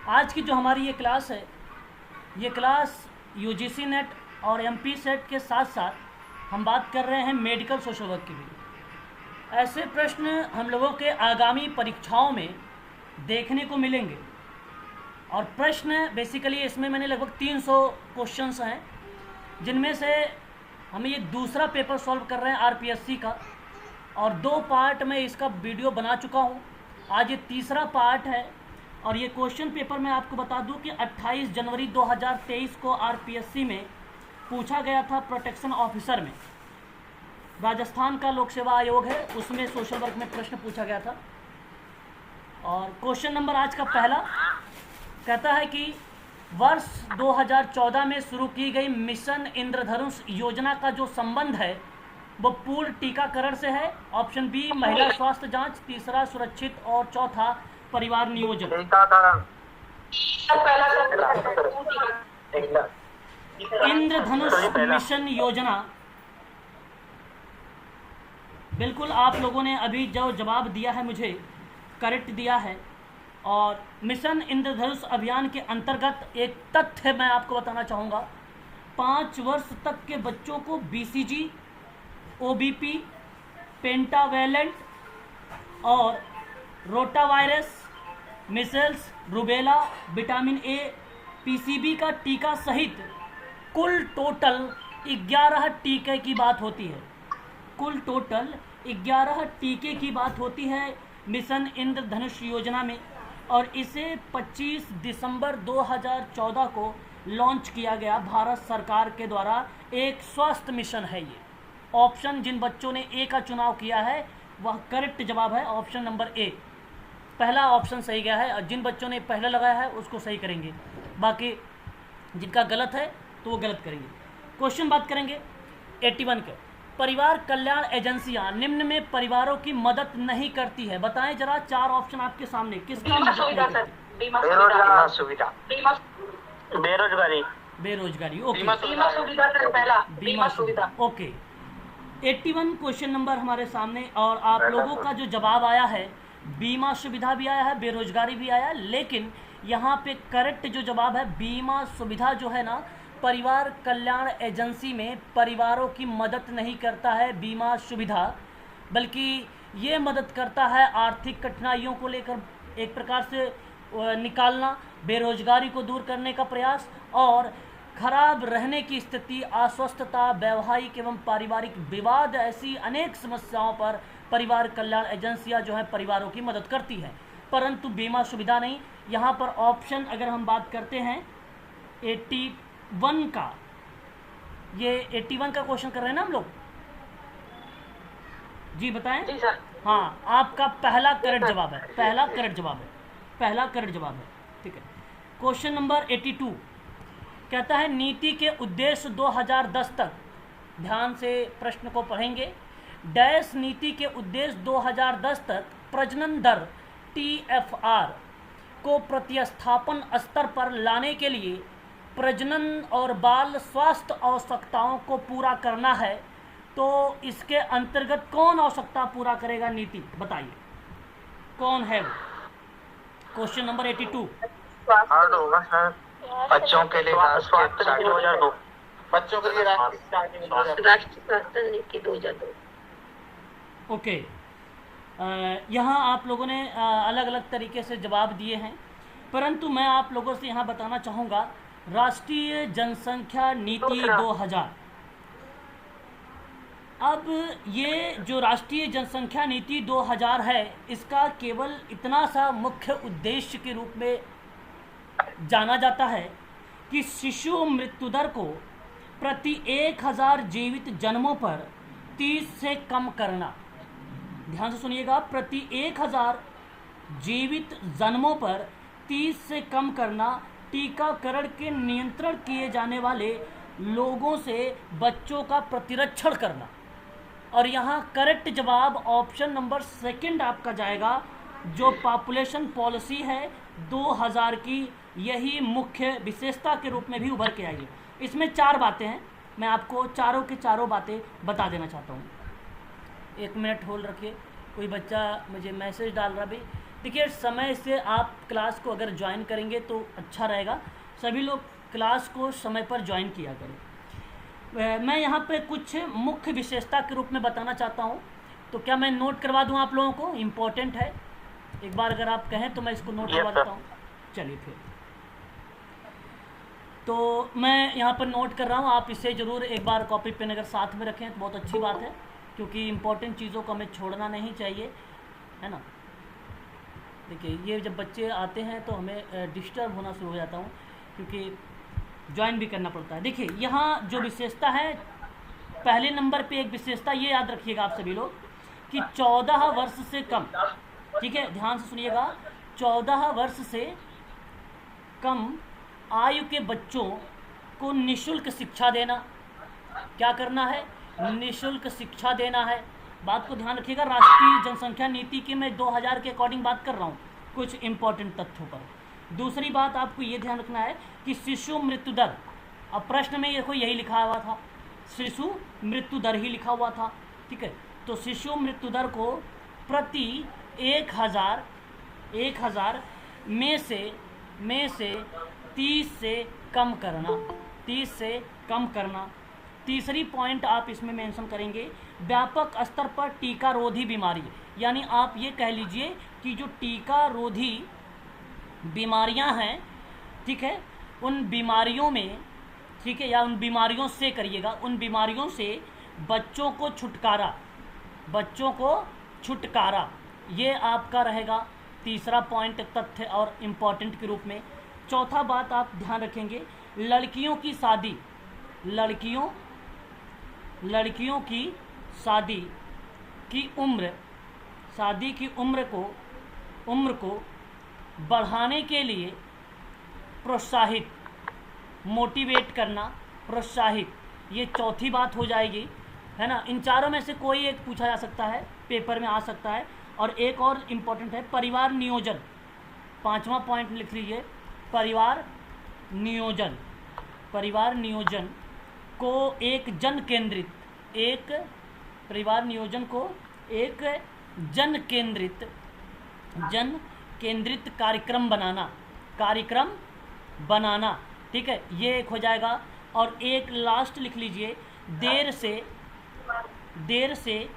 आज की जो हमारी ये क्लास है, ये क्लास यूजीसी नेट और एमपी सेट के साथ साथ हम बात कर रहे हैं मेडिकल सोशल वर्क की भी। ऐसे प्रश्न हम लोगों के आगामी परीक्षाओं में देखने को मिलेंगे और प्रश्न बेसिकली इसमें मैंने लगभग 300 क्वेश्चंस हैं, जिनमें से हम ये दूसरा पेपर सॉल्व कर रहे हैं आरपीएससी का, और 2 पार्ट में इसका वीडियो बना चुका हूँ। आज ये तीसरा पार्ट है और ये क्वेश्चन पेपर मैं आपको बता दूं कि 28 जनवरी 2023 को आरपीएससी में पूछा गया था। प्रोटेक्शन ऑफिसर में राजस्थान का लोक सेवा आयोग है, उसमें सोशल वर्क में प्रश्न पूछा गया था। और क्वेश्चन नंबर आज का पहला कहता है कि वर्ष 2014 में शुरू की गई मिशन इंद्रधनुष योजना का जो संबंध है वो पूर्ण टीकाकरण से है। ऑप्शन बी महिला स्वास्थ्य जांच, तीसरा सुरक्षित और चौथा परिवार नियोजन। इंद्रधनुष मिशन योजना, बिल्कुल आप लोगों ने अभी जो जवाब दिया है मुझे करेक्ट दिया है। और मिशन इंद्रधनुष अभियान के अंतर्गत एक तथ्य मैं आपको बताना चाहूँगा। 5 वर्ष तक के बच्चों को बीसीजी, ओबीपी, पेंटावेलेंट और rotavirus, micelles, rubella, vitamin A, PCB का टीका सहित कुल टोटल 11 टीके की बात होती है। कुल टोटल 11 टीके की बात होती है मिशन इंद्रधनुष योजना में, और इसे 25 दिसंबर 2014 को लॉन्च किया गया भारत सरकार के द्वारा। एक स्वास्थ्य मिशन है ये। ऑप्शन जिन बच्चों ने ए का चुनाव किया है वह करेक्ट जवाब है ऑप्शन नंबर ए। पहला ऑप्शन सही गया है, और जिन बच्चों ने पहला लगाया है उसको सही करेंगे, बाकी जिनका गलत है तो वो गलत करेंगे। क्वेश्चन बात करेंगे 81 के। परिवार कल्याण एजेंसियां निम्न में परिवारों की मदद नहीं करती है, बताएं जरा। 4 ऑप्शन आपके सामने, किसका मदद नहीं करती? बेरोजगारी। बेरोजगारी, ओके। बीमा सुविधा सर, पहला बीमा सुविधा, ओके। 81 क्वेश्चन नंबर हमारे सामने, और आप लोगों का जो जवाब आया है बीमा सुविधा भी आया है, बेरोजगारी भी आया, लेकिन यहाँ पे करेक्ट जो जवाब है बीमा सुविधा जो है ना, परिवार कल्याण एजेंसी में परिवारों की मदद नहीं करता है बीमा सुविधा, बल्कि ये मदद करता है आर्थिक कठिनाइयों को लेकर एक प्रकार से निकालना, बेरोजगारी को दूर करने का प्रयास, और खराब रहने की स्थिति, अस्वस्थता, वैवाहिक एवं पारिवारिक विवाद, ऐसी अनेक समस्याओं पर परिवार कल्याण एजेंसियां जो है परिवारों की मदद करती है, परंतु बीमा सुविधा नहीं। यहाँ पर ऑप्शन अगर हम बात करते हैं 81 का, ये 81 का क्वेश्चन कर रहे हैं ना हम लोग जी, बताएं। जी सर। हाँ, आपका पहला करेक्ट जवाब है, पहला करेक्ट जवाब है, पहला करेक्ट जवाब है, ठीक है। क्वेश्चन नंबर 82 कहता है नीति के उद्देश्य 2010 तक, ध्यान से प्रश्न को पढ़ेंगे। डैश नीति के उद्देश्य 2010 तक प्रजनन दर TFR को प्रतिस्थापन स्तर पर लाने के लिए प्रजनन और बाल स्वास्थ्य आवश्यकताओं को पूरा करना है, तो इसके अंतर्गत कौन आवश्यकता पूरा करेगा नीति, बताइए कौन है वो। Question number 82। हार्ड होगा सर, बच्चों के लिए स्वास्थ्य नीति 2002, बच्चों के लिए राष्ट्रीय स्वास्थ्य नीति 2002। ओके, यहाँ आप लोगों ने अलग अलग तरीके से जवाब दिए हैं, परंतु मैं आप लोगों से यहाँ बताना चाहूँगा राष्ट्रीय जनसंख्या नीति 2000। अब ये जो राष्ट्रीय जनसंख्या नीति 2000 है, इसका केवल इतना सा मुख्य उद्देश्य के रूप में जाना जाता है कि शिशु मृत्यु दर को प्रति 1000 जीवित जन्मों पर 30 से कम करना। ध्यान से सुनिएगा, प्रति 1000 जीवित जन्मों पर 30 से कम करना, टीकाकरण के नियंत्रण किए जाने वाले लोगों से बच्चों का प्रतिरक्षण करना। और यहाँ करेक्ट जवाब ऑप्शन नंबर 2 आपका जाएगा, जो पॉपुलेशन पॉलिसी है 2000 की, यही मुख्य विशेषता के रूप में भी उभर के आएगी। इसमें 4 बातें हैं, मैं आपको चारों के चारों बातें बता देना चाहता हूँ। 1 मिनट होल्ड रखिए, कोई बच्चा मुझे मैसेज डाल रहा भी देखिए समय से आप क्लास को अगर ज्वाइन करेंगे तो अच्छा रहेगा। सभी लोग क्लास को समय पर ज्वाइन किया करें। मैं यहाँ पे कुछ मुख्य विशेषता के रूप में बताना चाहता हूँ, तो क्या मैं नोट करवा दूँ आप लोगों को? इम्पोर्टेंट है, एक बार अगर आप कहें तो मैं इसको नोट करवा देता हूँ। चलिए फिर तो मैं यहाँ पर नोट कर रहा हूँ, आप इसे ज़रूर एक बार कॉपी पेन अगर साथ में रखें तो बहुत अच्छी बात है, क्योंकि इम्पोर्टेंट चीज़ों को हमें छोड़ना नहीं चाहिए, है ना। देखिए ये जब बच्चे आते हैं तो हमें डिस्टर्ब होना शुरू हो जाता हूँ, क्योंकि ज्वाइन भी करना पड़ता है। देखिए यहाँ जो विशेषता है, पहले नंबर पे एक विशेषता ये याद रखिएगा आप सभी लोग कि 14 वर्ष से कम, ठीक है, ध्यान से सुनिएगा, 14 वर्ष से कम आयु के बच्चों को निःशुल्क शिक्षा देना। क्या करना है? निःशुल्क शिक्षा देना है। बात को ध्यान रखिएगा, राष्ट्रीय जनसंख्या नीति की मैं 2000 के अकॉर्डिंग बात कर रहा हूँ, कुछ इंपॉर्टेंट तथ्यों पर। दूसरी बात आपको ये ध्यान रखना है कि शिशु मृत्यु दर, अब प्रश्न में देखो यही लिखा हुआ था, शिशु मृत्यु दर ही लिखा हुआ था, ठीक है। तो शिशु मृत्यु दर को प्रति 1000 में से 30 से कम करना, 30 से कम करना। तीसरी पॉइंट आप इसमें मेंशन करेंगे, व्यापक स्तर पर टीका रोधी बीमारी, यानी आप ये कह लीजिए कि जो टीका रोधी बीमारियां हैं, ठीक है, उन बीमारियों में, ठीक है, या उन बीमारियों से करिएगा, उन बीमारियों से बच्चों को छुटकारा, ये आपका रहेगा तीसरा पॉइंट तथ्य और इम्पॉर्टेंट के रूप में। चौथा बात आप ध्यान रखेंगे, लड़कियों की शादी की उम्र को बढ़ाने के लिए प्रोत्साहित, मोटिवेट करना, प्रोत्साहित, ये चौथी बात हो जाएगी, है ना। इन चारों में से कोई एक पूछा जा सकता है, पेपर में आ सकता है। और एक और इम्पोर्टेंट है परिवार नियोजन, पांचवा पॉइंट लिख लीजिए, परिवार नियोजन को एक जन केंद्रित कार्यक्रम बनाना, ठीक है, ये एक हो जाएगा। और एक लास्ट लिख लीजिए, देर से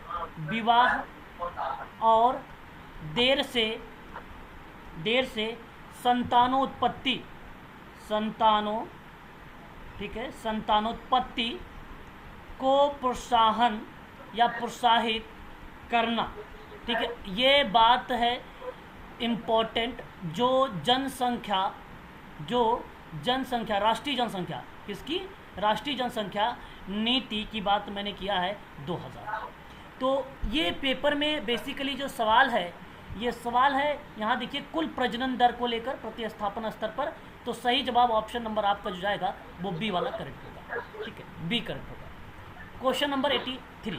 विवाह और देर से संतानोत्पत्ति, ठीक है, संतानोत्पत्ति को प्रोत्साहित करना, ठीक है। ये बात है इम्पोर्टेंट, जो जनसंख्या राष्ट्रीय जनसंख्या, किसकी? राष्ट्रीय जनसंख्या नीति की बात मैंने किया है 2000। तो ये पेपर में बेसिकली जो सवाल है, ये सवाल है यहाँ देखिए, कुल प्रजनन दर को लेकर प्रतिस्थापन स्तर पर। तो सही जवाब ऑप्शन नंबर आपका जो जाएगा वो बी वाला करेक्ट होगा, ठीक है, बी करेक्ट होगा। क्वेश्चन नंबर 83,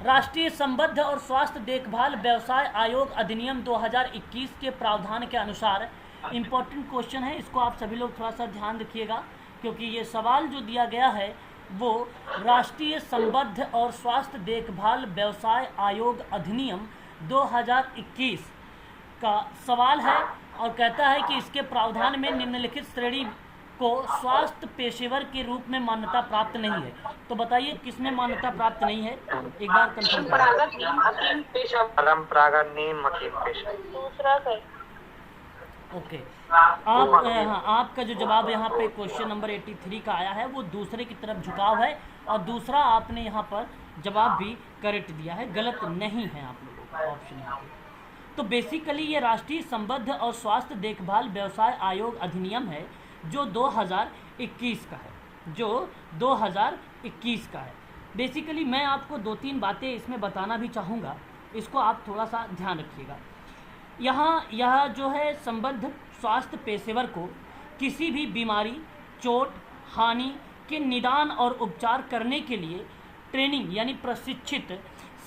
राष्ट्रीय संबद्ध और स्वास्थ्य देखभाल व्यवसाय आयोग अधिनियम 2021 के प्रावधान के अनुसार, इम्पोर्टेंट क्वेश्चन है, इसको आप सभी लोग थोड़ा सा ध्यान रखिएगा, क्योंकि ये सवाल जो दिया गया है वो राष्ट्रीय संबद्ध और स्वास्थ्य देखभाल व्यवसाय आयोग अधिनियम 2021 का सवाल है, और कहता है कि इसके प्रावधान में निम्नलिखित श्रेणी को स्वास्थ्य पेशेवर के रूप में मान्यता प्राप्त नहीं है। तो बताइए किसमें मान्यता प्राप्त नहीं है, एक बार कंफर्म करें। दूसरा ओके, आपका जो जवाब यहाँ पे क्वेश्चन नंबर 83 का आया है वो दूसरे की तरफ झुकाव है, और दूसरा आपने यहाँ पर जवाब भी करेक्ट दिया है, गलत नहीं है आप लोगों का ऑप्शन यहाँ पे। तो बेसिकली ये राष्ट्रीय संबद्ध और स्वास्थ्य देखभाल व्यवसाय आयोग अधिनियम है जो 2021 का है, बेसिकली मैं आपको 2-3 बातें इसमें बताना भी चाहूँगा, इसको आप थोड़ा सा ध्यान रखिएगा। यह जो है संबद्ध स्वास्थ्य पेशेवर को किसी भी बीमारी, चोट, हानि के निदान और उपचार करने के लिए ट्रेनिंग यानी प्रशिक्षित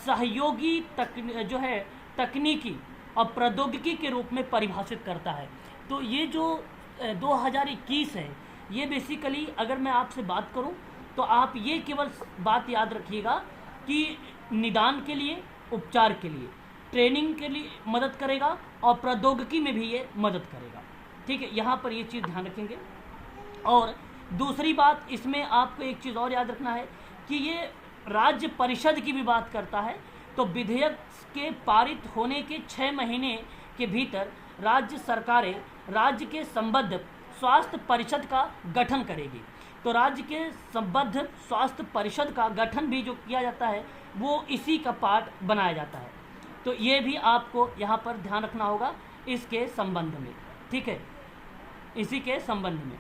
सहयोगी तकनीकी और प्रौद्योगिकी के रूप में परिभाषित करता है। तो ये जो 2021 है, ये बेसिकली अगर मैं आपसे बात करूं तो आप ये केवल बात याद रखिएगा कि निदान के लिए, उपचार के लिए, ट्रेनिंग के लिए मदद करेगा और प्रौद्योगिकी में भी ये मदद करेगा। ठीक है, यहाँ पर ये चीज़ ध्यान रखेंगे। और दूसरी बात इसमें आपको एक चीज़ और याद रखना है कि ये राज्य परिषद की भी बात करता है, तो विधेयक के पारित होने के 6 महीने के भीतर राज्य सरकारें राज्य के संबद्ध स्वास्थ्य परिषद का गठन करेगी। तो राज्य के संबद्ध स्वास्थ्य परिषद का गठन भी जो किया जाता है वो इसी का पार्ट बनाया जाता है। तो ये भी आपको यहाँ पर ध्यान रखना होगा इसके संबंध में। ठीक है, इसी के संबंध में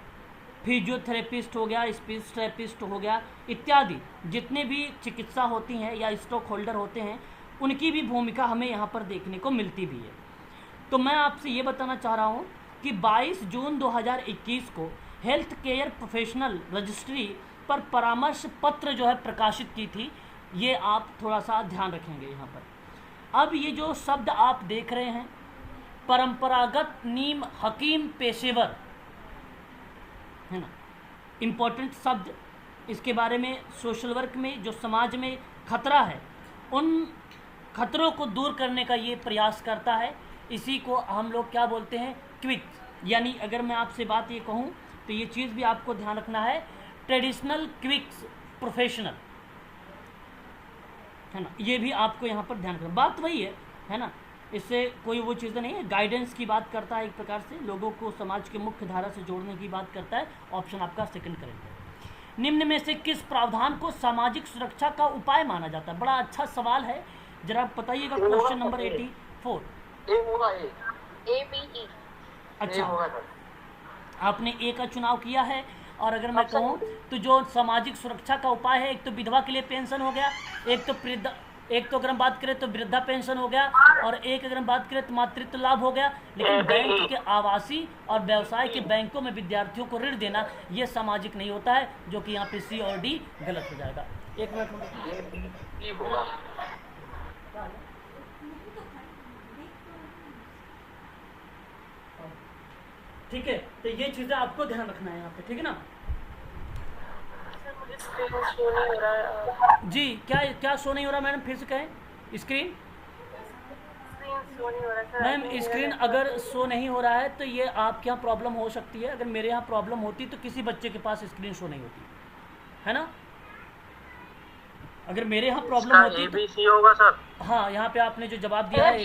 फिजियोथेरेपिस्ट हो गया, स्पीच थेरेपिस्ट हो गया इत्यादि जितने भी चिकित्सा होती हैं या स्टॉक होल्डर होते हैं उनकी भी भूमिका हमें यहाँ पर देखने को मिलती भी है। तो मैं आपसे ये बताना चाह रहा हूँ कि 22 जून 2021 को हेल्थ केयर प्रोफेशनल रजिस्ट्री पर परामर्श पत्र जो है प्रकाशित की थी, ये आप थोड़ा सा ध्यान रखेंगे यहाँ पर। अब ये जो शब्द आप देख रहे हैं परंपरागत नीम हकीम पेशेवर है ना, इम्पोर्टेंट शब्द, इसके बारे में सोशल वर्क में जो समाज में खतरा है उन खतरों को दूर करने का ये प्रयास करता है। इसी को हम लोग क्या बोलते हैं, क्विक। यानी अगर मैं आपसे बात ये कहूँ तो ये चीज़ भी आपको ध्यान रखना है, ट्रेडिशनल क्विक्स प्रोफेशनल है ना, ये भी आपको यहाँ पर ध्यान रखना। बात वही है ना, इससे कोई वो चीज़ नहीं है, गाइडेंस की बात करता है, एक प्रकार से लोगों को समाज के मुख्य धारा से जोड़ने की बात करता है। ऑप्शन आपका सेकंड करेक्ट है। निम्न में से किस प्रावधान को सामाजिक सुरक्षा का उपाय माना जाता है? बड़ा अच्छा सवाल है, जरा बताइएगा। Question number 84। अच्छा, आपने ए का चुनाव किया है। और अगर मैं कहूँ तो जो सामाजिक सुरक्षा का उपाय है, एक तो विधवा के लिए पेंशन हो गया, एक तो अगर हम बात करें तो वृद्धा पेंशन हो गया, और एक अगर हम बात करें तो मातृत्व लाभ हो गया। लेकिन बैंक के आवासीय और व्यवसाय के बैंकों में विद्यार्थियों को ऋण देना ये सामाजिक नहीं होता है, जो कि यहाँ पे सी और डी गलत हो जाएगा। एक मिनट होगा। ठीक है, तो ये चीजें आपको ध्यान रखना है यहाँ पे, ठीक है ना जी। क्या शो नहीं हो रहा मैडम, फिर से कहें। स्क्रीन शो नहीं हो रहा मैम, स्क्रीन अगर शो नहीं हो रहा है तो ये आपके यहाँ प्रॉब्लम हो सकती है। अगर मेरे यहाँ प्रॉब्लम होती तो किसी बच्चे के पास स्क्रीन शो नहीं होती है ना। अगर मेरे यहाँ प्रॉब्लम होती ABC होगा सर। हाँ, यहाँ पे आपने जो जवाब दिया है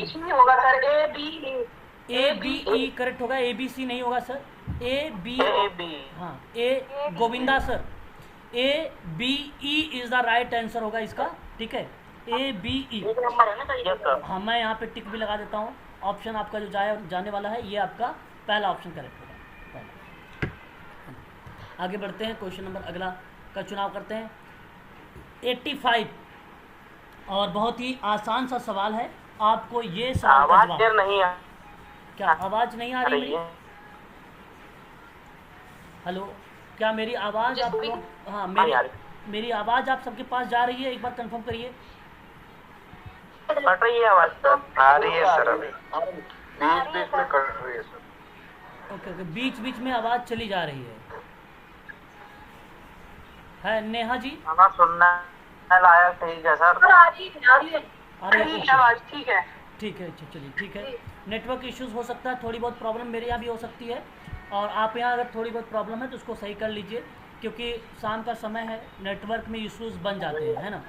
ABE करेक्ट होगा, ABC नहीं होगा सर, AB। हाँ, ए Govinda sir, ABE is the right answer होगा इसका। ठीक है, ABE हाँ, मैं यहाँ पे टिक भी लगा देता हूँ। ऑप्शन आपका जो जाने वाला है ये आपका पहला ऑप्शन करेक्ट होगा। आगे बढ़ते हैं, क्वेश्चन नंबर अगला का चुनाव करते हैं। 85 और बहुत ही आसान सा सवाल है, आपको ये सवाल का जवाब नहीं है। क्या आवाज नहीं आ रही मेरी? हेलो, क्या मेरी आवाज आपको? हाँ, मेरी आवाज आप सबके पास जा रही है? एक बार कंफर्म करिए। कट रही है आवाज तो? आ रही है सर, अभी बीच में कट रही है सर। ओके, बीच में आवाज चली जा रही है नेहा जी? हमारा सुनना लायक ठीक है सर। आवाज ठीक है। ठीक है, चलिए ठीक है। नेटवर्क इश्यूज हो सकता है, थोड़ी बहुत प्रॉब्लम मेरे यहाँ भी हो सकती है, और आप यहाँ अगर थोड़ी बहुत प्रॉब्लम है तो उसको सही कर लीजिए, क्योंकि शाम का समय है, नेटवर्क में इश्यूज बन जाते हैं, है ना।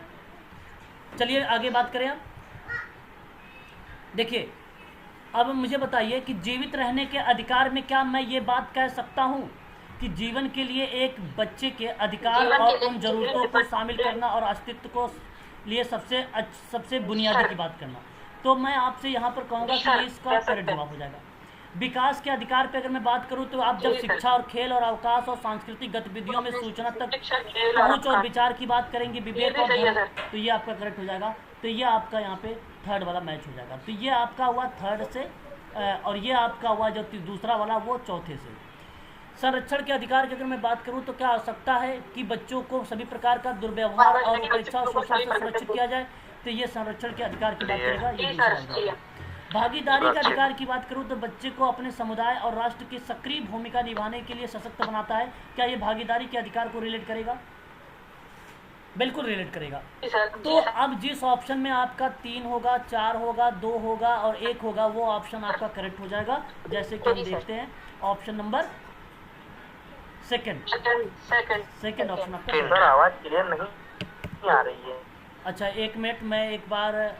चलिए आगे बात करें। अब देखिए, अब मुझे बताइए कि जीवित रहने के अधिकार में क्या मैं ये बात कह सकता हूँ कि जीवन के लिए एक बच्चे के अधिकार और उन जरूरतों को शामिल करना और अस्तित्व को लिए सबसे बुनियादी की बात करना? तो मैं आपसे यहाँ पर कहूँगा कि इसका करेक्ट जवाब हो जाएगा। विकास के अधिकार पे अगर मैं बात करूँ तो आप जब शिक्षा और खेल और अवकाश और सांस्कृतिक गतिविधियों में सूचना तक पहुँच और विचार की बात करेंगे, विवेक और धर्म, तो ये आपका करेक्ट हो जाएगा। तो ये आपका यहाँ पे थर्ड वाला मैच हो जाएगा। तो ये आपका हुआ थर्ड से, और ये आपका हुआ जो दूसरा वाला वो चौथे से। संरक्षण के अधिकार की अगर मैं बात करूं तो क्या आवश्यकता है कि बच्चों को सभी प्रकार का दुर्व्यवहार और उपेक्षा और शोषण से सुरक्षित किया जाए? तो ये संरक्षण के अधिकार की बात करेगा, ये दूसरा। भागीदारी के अधिकार की बात करूं तो बच्चे को अपने समुदाय और राष्ट्र की सक्रिय भूमिका निभाने के लिए सशक्त बनाता है। क्या ये भागीदारी के अधिकार को रिलेट करेगा? बिल्कुल रिलेट करेगा। जी सर। तो अब जिस ऑप्शन में आपका 3 होगा, 4 होगा, 2 होगा और 1 होगा, वो ऑप्शन आपका करेक्ट हो जाएगा। जैसे कि हम देखते हैं ऑप्शन नंबर सेकंड ऑप्शन आपका correct है। आवाज क्लियर नहीं आ रही है। अच्छा, 1 मिनट, मैं एक बार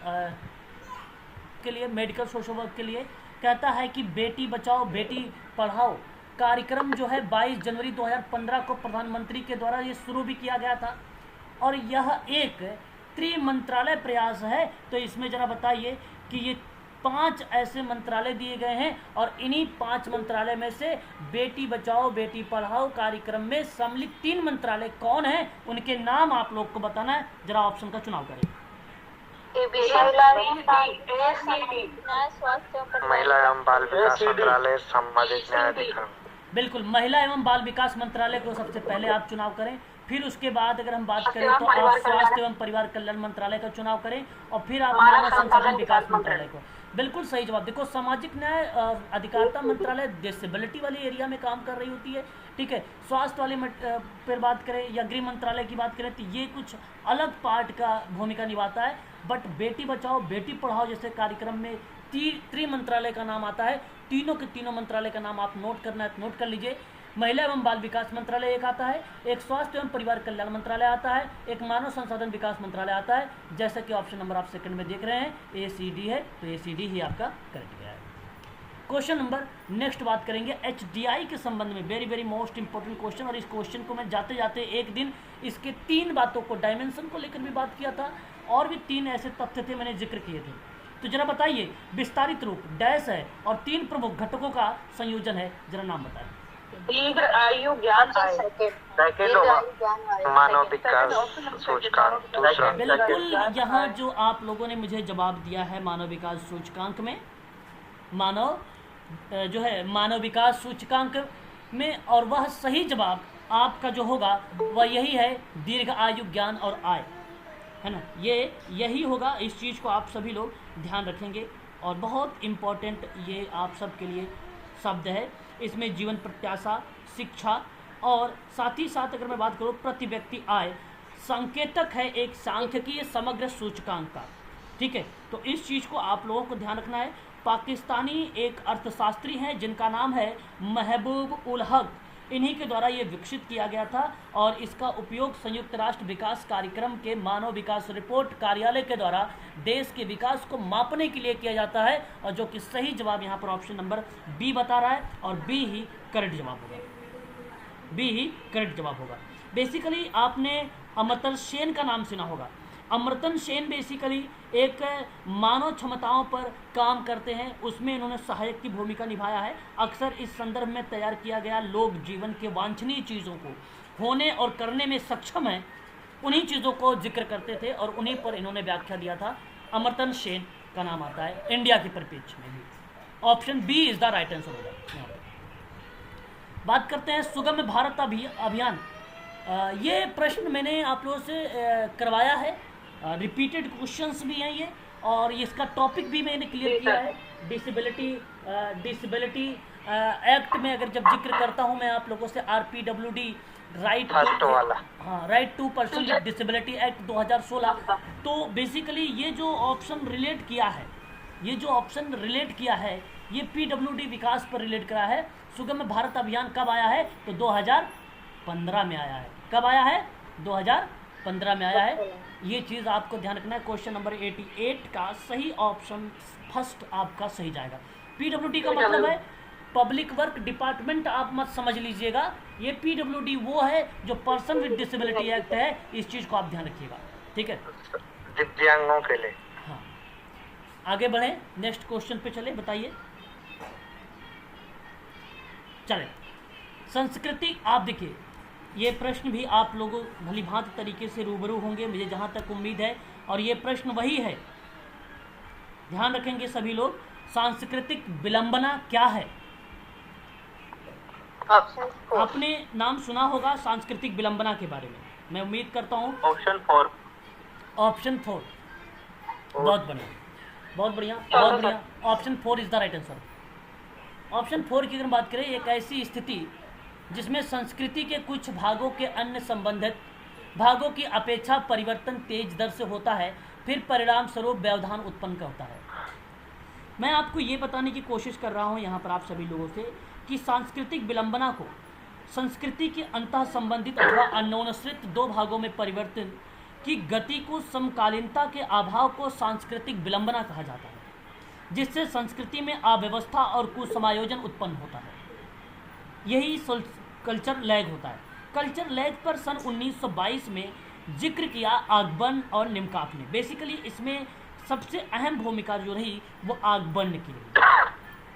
के लिए मेडिकल सोशल वर्क के लिए कहता है कि बेटी बचाओ बेटी पढ़ाओ कार्यक्रम जो है 22 जनवरी 2015 को प्रधानमंत्री के द्वारा ये शुरू भी किया गया था और यह एक त्रिमंत्रालय प्रयास है। तो इसमें जरा बताइए कि ये 5 ऐसे मंत्रालय दिए गए हैं और इन्हीं 5 मंत्रालय में से बेटी बचाओ बेटी पढ़ाओ कार्यक्रम में सम्मिलित 3 मंत्रालय कौन हैं, उनके नाम आप लोग को बताना है। जरा ऑप्शन का चुनाव करें। महिला एवं बाल विकास मंत्रालय, सामाजिक न्याय अधिकरण। बिल्कुल, महिला एवं बाल विकास मंत्रालय को सबसे पहले आप चुनाव करें। फिर उसके बाद अगर हम बात करें तो आप स्वास्थ्य एवं परिवार कल्याण मंत्रालय का चुनाव करें और फिर आप मानव संसाधन विकास मंत्रालय को। बिल्कुल सही जवाब। देखो, सामाजिक न्याय अधिकारिता मंत्रालय डिसेबिलिटी वाली एरिया में काम कर रही होती है, ठीक है। स्वास्थ्य वाले पर बात करें या गृह मंत्रालय की बात करें तो ये कुछ अलग पार्ट का भूमिका निभाता है। बट बेटी बचाओ बेटी पढ़ाओ जैसे कार्यक्रम में त्रिमंत्रालय का नाम आता है। तीनों के तीनों मंत्रालय का नाम आप नोट करना है, नोट कर लीजिए। महिला एवं बाल विकास मंत्रालय एक आता है, एक स्वास्थ्य एवं परिवार कल्याण मंत्रालय आता है, एक मानव संसाधन विकास मंत्रालय आता है। जैसा कि ऑप्शन नंबर आप सेकंड में देख रहे हैं ACD है, तो ACD ही आपका करेक्ट गया है। क्वेश्चन नंबर नेक्स्ट बात करेंगे HDI के संबंध में। Very very most important question, और इस क्वेश्चन को मैं जाते जाते एक दिन इसके 3 बातों को, डायमेंशन को लेकर भी बात किया था और भी 3 ऐसे तथ्य थे मैंने जिक्र किए थे। तो जरा बताइए, विस्तारित रूप डैश है और 3 प्रमुख घटकों का संयोजन है, जरा नाम बताएं। दीर्घ आयु ज्ञान मानव विकास सूचकांक दूसरा। बिल्कुल, यहाँ जो आप लोगों ने मुझे जवाब दिया है मानव विकास सूचकांक में, मानव विकास सूचकांक में, और वह सही जवाब आपका जो होगा वह यही है, दीर्घ आयु ज्ञान और आय, है ना। यही होगा। इस चीज़ को आप सभी लोग ध्यान रखेंगे और बहुत इम्पोर्टेंट ये आप सब के लिए शब्द है। इसमें जीवन प्रत्याशा, शिक्षा और साथ ही साथ अगर मैं बात करूँ प्रति व्यक्ति आय संकेतक है एक सांख्यिकीय समग्र सूचकांक का, ठीक है। तो इस चीज़ को आप लोगों को ध्यान रखना है। पाकिस्तानी एक अर्थशास्त्री हैं जिनका नाम है महबूब उल हक, इन्हीं के द्वारा ये विकसित किया गया था और इसका उपयोग संयुक्त राष्ट्र विकास कार्यक्रम के मानव विकास रिपोर्ट कार्यालय के द्वारा देश के विकास को मापने के लिए किया जाता है, और जो कि सही जवाब यहाँ पर ऑप्शन नंबर बी बता रहा है और बी ही करेक्ट जवाब होगा, बी ही करेक्ट जवाब होगा। बेसिकली आपने अमर्त्य सेन का नाम सुना होगा। अमर्त्य सेन बेसिकली एक मानव क्षमताओं पर काम करते हैं, उसमें इन्होंने सहायक की भूमिका निभाया है। अक्सर इस संदर्भ में तैयार किया गया लोग जीवन के वांछनीय चीज़ों को होने और करने में सक्षम हैं, उन्हीं चीज़ों को जिक्र करते थे और उन्हीं पर इन्होंने व्याख्या दिया था। अमर्त्य सेन का नाम आता है इंडिया के परिप्रेक्ष्य में भी। Option b is the right answer होगा। बात करते हैं सुगम भारत अभियान। ये प्रश्न मैंने आप लोगों से करवाया है, रिपीटेड क्वेश्चंस भी हैं ये, और इसका टॉपिक भी मैंने क्लियर किया है। डिसेबिलिटी एक्ट में अगर जब जिक्र करता हूँ मैं आप लोगों से RPWD right to person with disability act 2016, तो बेसिकली ये जो ऑप्शन रिलेट किया है ये PWD विकास पर रिलेट करा है। सुगम भारत अभियान कब आया है तो 2015 में आया है। कब आया है 2015 में आया है। ये चीज़ आपको ध्यान रखना है। क्वेश्चन नंबर 88 का सही ऑप्शन फर्स्ट आपका सही जाएगा। PWD का मतलब है पब्लिक वर्क डिपार्टमेंट, आप मत समझ लीजिएगा। ये PWD वो है जो पर्सन विद डिसेबिलिटी एक्ट है, इस चीज़ को आप ध्यान रखिएगा, ठीक है, दिव्यांगों के लिए। हाँ, आगे बढ़े, नेक्स्ट क्वेश्चन पे चले। बताइए, चले संस्कृति। आप देखिए, ये प्रश्न भी आप लोगों भली भांति तरीके से रूबरू होंगे, मुझे जहाँ तक उम्मीद है, और ये प्रश्न वही है, ध्यान रखेंगे सभी लोग। सांस्कृतिक विलंबना क्या है? आपने नाम सुना होगा सांस्कृतिक विलंबना के बारे में, मैं उम्मीद करता हूँ। ऑप्शन 4। ऑप्शन 4, बहुत बढ़िया, बहुत बढ़िया, बहुत बढ़िया। Option 4 is the right answer. Option 4 की अगर बात करें, एक ऐसी स्थिति जिसमें संस्कृति के कुछ भागों के अन्य संबंधित भागों की अपेक्षा परिवर्तन तेज दर से होता है, फिर परिणाम स्वरूप व्यवधान उत्पन्न करता है। मैं आपको ये बताने की कोशिश कर रहा हूँ यहाँ पर आप सभी लोगों से कि सांस्कृतिक विलंबना को संस्कृति के अंतः संबंधित अथवा अन्योन्यश्रित दो भागों में परिवर्तन की गति को समकालीनता के अभाव को सांस्कृतिक विलंबना कहा जाता है, जिससे संस्कृति में अव्यवस्था और कुसमायोजन उत्पन्न होता है। यही कल्चर लैग होता है। कल्चर लैग पर सन 1922 में जिक्र किया आगबर्न और निमकाफ ने। बेसिकली इसमें सबसे अहम भूमिका जो रही वो आगबर्न की रही।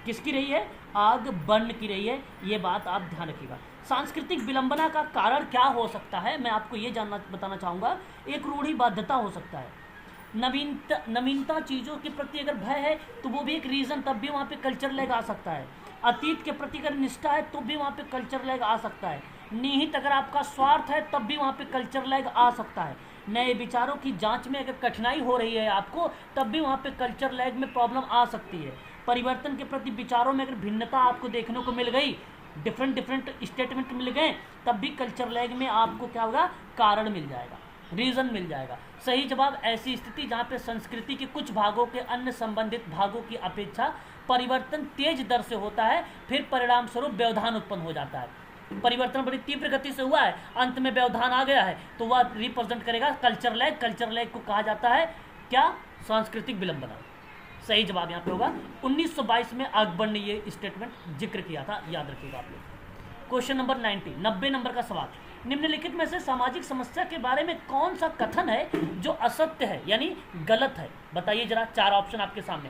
किसकी रही है? आगबर्न की रही है। ये बात आप ध्यान रखिएगा। सांस्कृतिक विलंबना का कारण क्या हो सकता है, मैं आपको ये बताना चाहूँगा। एक रूढ़िबद्धता हो सकता है। नवीनता चीज़ों के प्रति अगर भय है तो वो भी एक रीज़न, तब भी वहाँ पे कल्चर लैग आ सकता है। अतीत के प्रति अगर निष्ठा है तो भी वहाँ पे कल्चर लैग आ सकता है। निहित अगर आपका स्वार्थ है तब भी वहाँ पे कल्चर लैग आ सकता है। नए विचारों की जांच में अगर कठिनाई हो रही है आपको, तब भी वहाँ पे कल्चर लैग में प्रॉब्लम आ सकती है। परिवर्तन के प्रति विचारों में अगर भिन्नता आपको देखने को मिल गई, डिफरेंट स्टेटमेंट मिल गए, तब भी कल्चर लैग में आपको क्या होगा? कारण मिल जाएगा, रीज़न मिल जाएगा। सही जवाब ऐसी स्थिति जहाँ पे संस्कृति के कुछ भागों के अन्य संबंधित भागों की अपेक्षा परिवर्तन तेज दर से होता है, फिर परिणाम स्वरूप व्यवधान उत्पन्न हो जाता है। परिवर्तन बड़ी तीव्र गति से हुआ है, अंत में व्यवधान आ गया है, तो वह रिप्रेजेंट करेगा कल्चर लैग। कल्चर लैग को कहा जाता है क्या? सांस्कृतिक विलंबना। सही जवाब यहाँ पे होगा। 1922 में अकबर ने ये स्टेटमेंट जिक्र किया था, याद रखिएगा आप लोग। क्वेश्चन नंबर 90 नंबर का सवाल। निम्नलिखित में से सामाजिक समस्या के बारे में कौन सा कथन है जो असत्य है यानी गलत है? बताइए जरा, 4 ऑप्शन आपके सामने।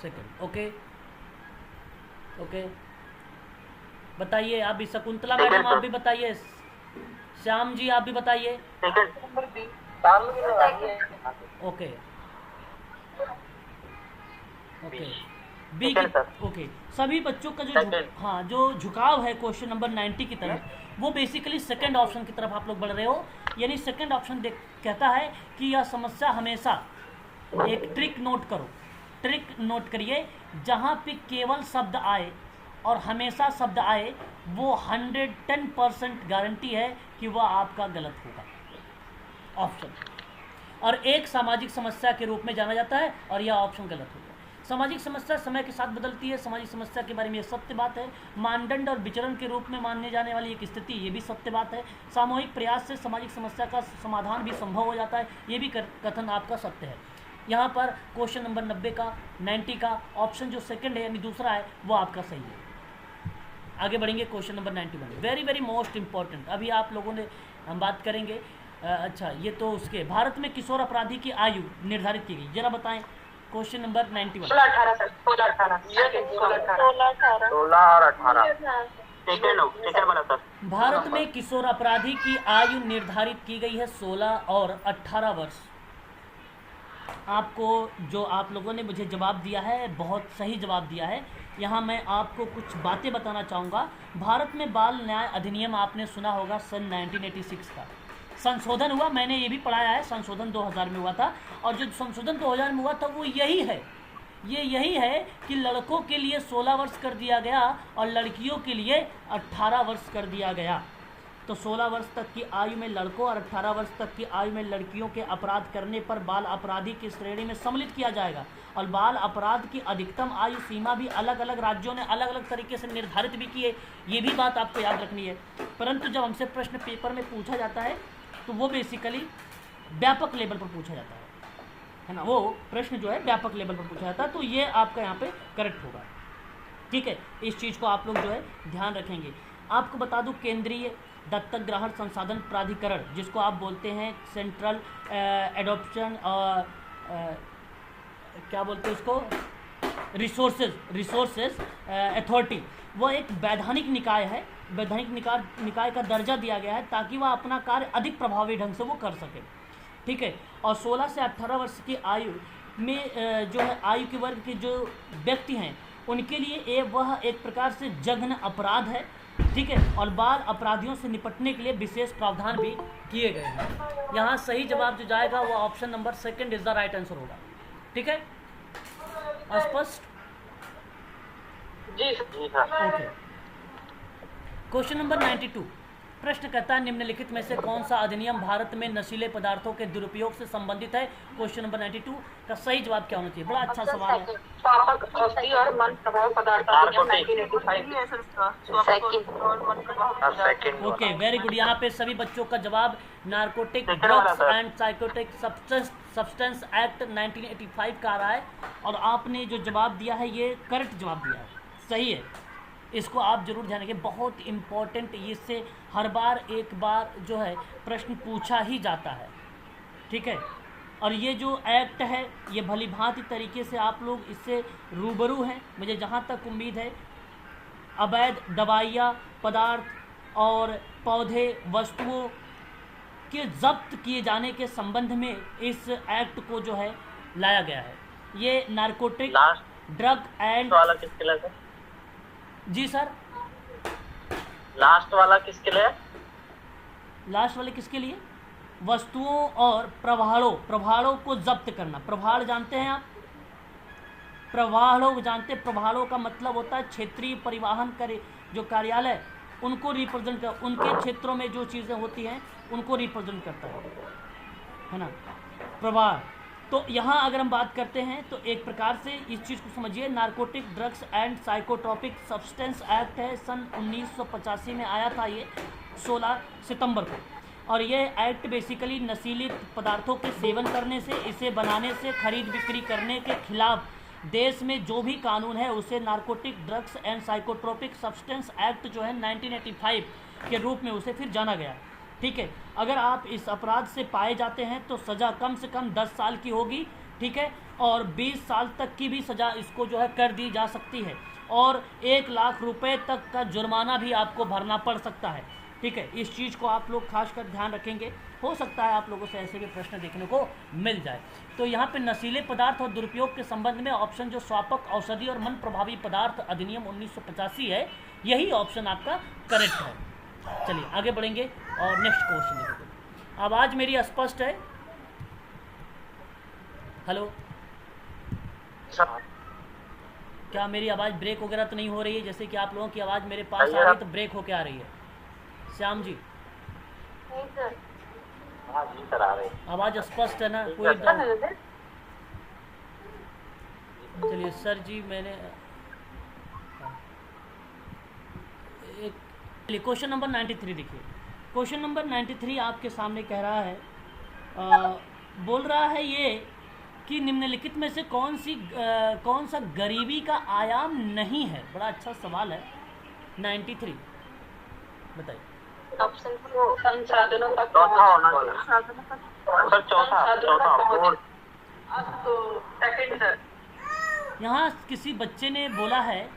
सेकंड। ओके बताइए। आप भी, शकुंतला मैडम आप भी बताइए, श्याम जी आप भी बताइए। ओके बी की। ओके, सभी बच्चों का जो झुकाव है क्वेश्चन नंबर 90 की तरफ, वो बेसिकली सेकंड ऑप्शन की तरफ आप लोग बढ़ रहे हो। यानी सेकंड ऑप्शन कहता है कि यह समस्या हमेशा, एक ट्रिक नोट करो, ट्रिक नोट करिए, जहाँ पे केवल शब्द आए और हमेशा शब्द आए, वो 110% गारंटी है कि वह आपका गलत होगा ऑप्शन, और एक सामाजिक समस्या के रूप में जाना जाता है, और यह ऑप्शन गलत होगा। सामाजिक समस्या समय के साथ बदलती है, सामाजिक समस्या के बारे में यह सत्य बात है। मानदंड और विचरण के रूप में मानने जाने वाली एक स्थिति, ये भी सत्य बात है। सामूहिक प्रयास से सामाजिक समस्या का समाधान भी संभव हो जाता है, ये भी कथन आपका सत्य है। यहाँ पर क्वेश्चन नंबर 90 का ऑप्शन जो सेकंड है यानी दूसरा है, वो आपका सही है। आगे बढ़ेंगे question number 91, very most important. अभी आप लोगों ने हम बात करेंगे। अच्छा, ये तो उसके भारत में किशोर अपराधी की आयु निर्धारित की गई, जरा बताएं। Question number 91। 16 भारत में किशोर अपराधी की आयु निर्धारित की गई है 16 और 18 वर्ष। आपको जो आप लोगों ने मुझे जवाब दिया है, बहुत सही जवाब दिया है। यहाँ मैं आपको कुछ बातें बताना चाहूँगा। भारत में बाल न्याय अधिनियम आपने सुना होगा, सन 1986 का संशोधन हुआ, मैंने ये भी पढ़ाया है। संशोधन 2000 में हुआ था, और जो संशोधन 2000 में हुआ था वो यही है कि लड़कों के लिए 16 वर्ष कर दिया गया और लड़कियों के लिए 18 वर्ष कर दिया गया। तो 16 वर्ष तक की आयु में लड़कों और 18 वर्ष तक की आयु में लड़कियों के अपराध करने पर बाल अपराधी की श्रेणी में सम्मिलित किया जाएगा। और बाल अपराध की अधिकतम आयु सीमा भी अलग अलग राज्यों ने अलग अलग तरीके से निर्धारित भी की है, ये भी बात आपको याद रखनी है। परंतु जब हमसे प्रश्न पेपर में पूछा जाता है तो वो बेसिकली व्यापक लेवल पर पूछा जाता है ना, वो प्रश्न जो है व्यापक लेवल पर पूछा जाता है। तो ये आपका यहाँ पे करेक्ट होगा, ठीक है। इस चीज़ को आप लोग जो है ध्यान रखेंगे। आपको बता दूँ, केंद्रीय दत्तक ग्रहण संसाधन प्राधिकरण, जिसको आप बोलते हैं सेंट्रल एडॉप्शन क्या बोलते हैं उसको, रिसोर्सेज अथॉरिटी, वो एक वैधानिक निकाय है। वैधानिक निकाय का दर्जा दिया गया है ताकि वह अपना कार्य अधिक प्रभावी ढंग से वो कर सके, ठीक है। और 16 से 18 वर्ष की आयु में जो है आयु के वर्ग के जो व्यक्ति हैं उनके लिए वह एक प्रकार से जघन्य अपराध है, ठीक है। और बाल अपराधियों से निपटने के लिए विशेष प्रावधान भी किए गए हैं। यहाँ सही जवाब जो जाएगा वो option number second is the right answer होगा, ठीक है। स्पष्ट? जी सर। ओके। क्वेश्चन नंबर 92, प्रश्न कहता है निम्नलिखित में से कौन सा अधिनियम भारत में नशीले पदार्थों के दुरुपयोग से संबंधित है। क्वेश्चन नंबर 92 का सही जवाब क्या होना चाहिए। बड़ा अच्छा सवाल है। स्वापक औषधि और मन प्रभाव पदार्थ अधिनियम 1985। Okay, very good. यहाँ पे सभी बच्चों का जवाब narcotic drugs and psychotic substance act 1985 का आ रहा है और आपने जो जवाब दिया है ये करेक्ट जवाब दिया है, सही है। इसको आप जरूर ध्यान रखें, बहुत इम्पोर्टेंट, इससे हर बार एक बार जो है प्रश्न पूछा ही जाता है, ठीक है। और ये जो एक्ट है ये भली भांति तरीके से आप लोग इससे रूबरू हैं। मुझे जहाँ तक उम्मीद है अवैध दवाइयाँ, पदार्थ और पौधे, वस्तुओं के जब्त किए जाने के संबंध में इस एक्ट को जो है लाया गया है। ये नारकोटिक ड्रग एंड वाला किसके लिए है? जी सर, लास्ट वाला किसके लिए? लास्ट वाले किसके लिए? वस्तुओं और प्रभाड़ों को जब्त करना। प्रभाड़ जानते हैं आप? प्रभाड़ों जानते हैं? प्रभाड़ों का मतलब होता है क्षेत्रीय परिवहन करे जो कार्यालय उनको रिप्रेजेंट कर, उनके क्षेत्रों में जो चीज़ें होती हैं उनको रिप्रेजेंट करता है ना, प्रभाड़। तो यहाँ अगर हम बात करते हैं तो एक प्रकार से इस चीज़ को समझिए, narcotic drugs and psychotropic substance act है, सन 1985 में आया था ये 16 सितंबर को। और ये एक्ट बेसिकली नशीली पदार्थों के सेवन करने से, इसे बनाने से, खरीद बिक्री करने के खिलाफ देश में जो भी कानून है उसे narcotic drugs and psychotropic substance act जो है 1985 के रूप में उसे फिर जाना गया, ठीक है। अगर आप इस अपराध से पाए जाते हैं तो सज़ा कम से कम 10 साल की होगी, ठीक है, और 20 साल तक की भी सज़ा इसको जो है कर दी जा सकती है और 1 लाख रुपए तक का जुर्माना भी आपको भरना पड़ सकता है, ठीक है। इस चीज़ को आप लोग खासकर ध्यान रखेंगे, हो सकता है आप लोगों से ऐसे भी प्रश्न देखने को मिल जाए। तो यहाँ पे नशीले पदार्थ और दुरुपयोग के संबंध में ऑप्शन जो स्वापक औषधि और मन प्रभावी पदार्थ अधिनियम 1985 है, यही ऑप्शन आपका करेक्ट है। चलिए आगे बढ़ेंगे और नेक्स्ट क्वेश्चन देखते। आवाज़ मेरी स्पष्ट है? हेलो, क्या मेरी आवाज़ ब्रेक वगैरह तो नहीं हो रही है? जैसे कि आप लोगों की आवाज़ मेरे पास आ रही है तो ब्रेक होके आ रही है। श्याम जी, नहीं सर, हाँ जी सर, आ रही है। आवाज़ स्पष्ट है ना? कोई चलिए सर जी, मैंने एक क्वेश्चन नंबर 93 देखिए। क्वेश्चन नंबर 93 आपके सामने कह रहा है, बोल रहा है ये कि निम्नलिखित में से कौन सा गरीबी का आयाम नहीं है। बड़ा अच्छा सवाल है। 93 बताइए। ऑप्शन संसाधनों तक चौथा होना चाहिए सर, चौथा। सेकंड सर, यहाँ किसी बच्चे ने बोला है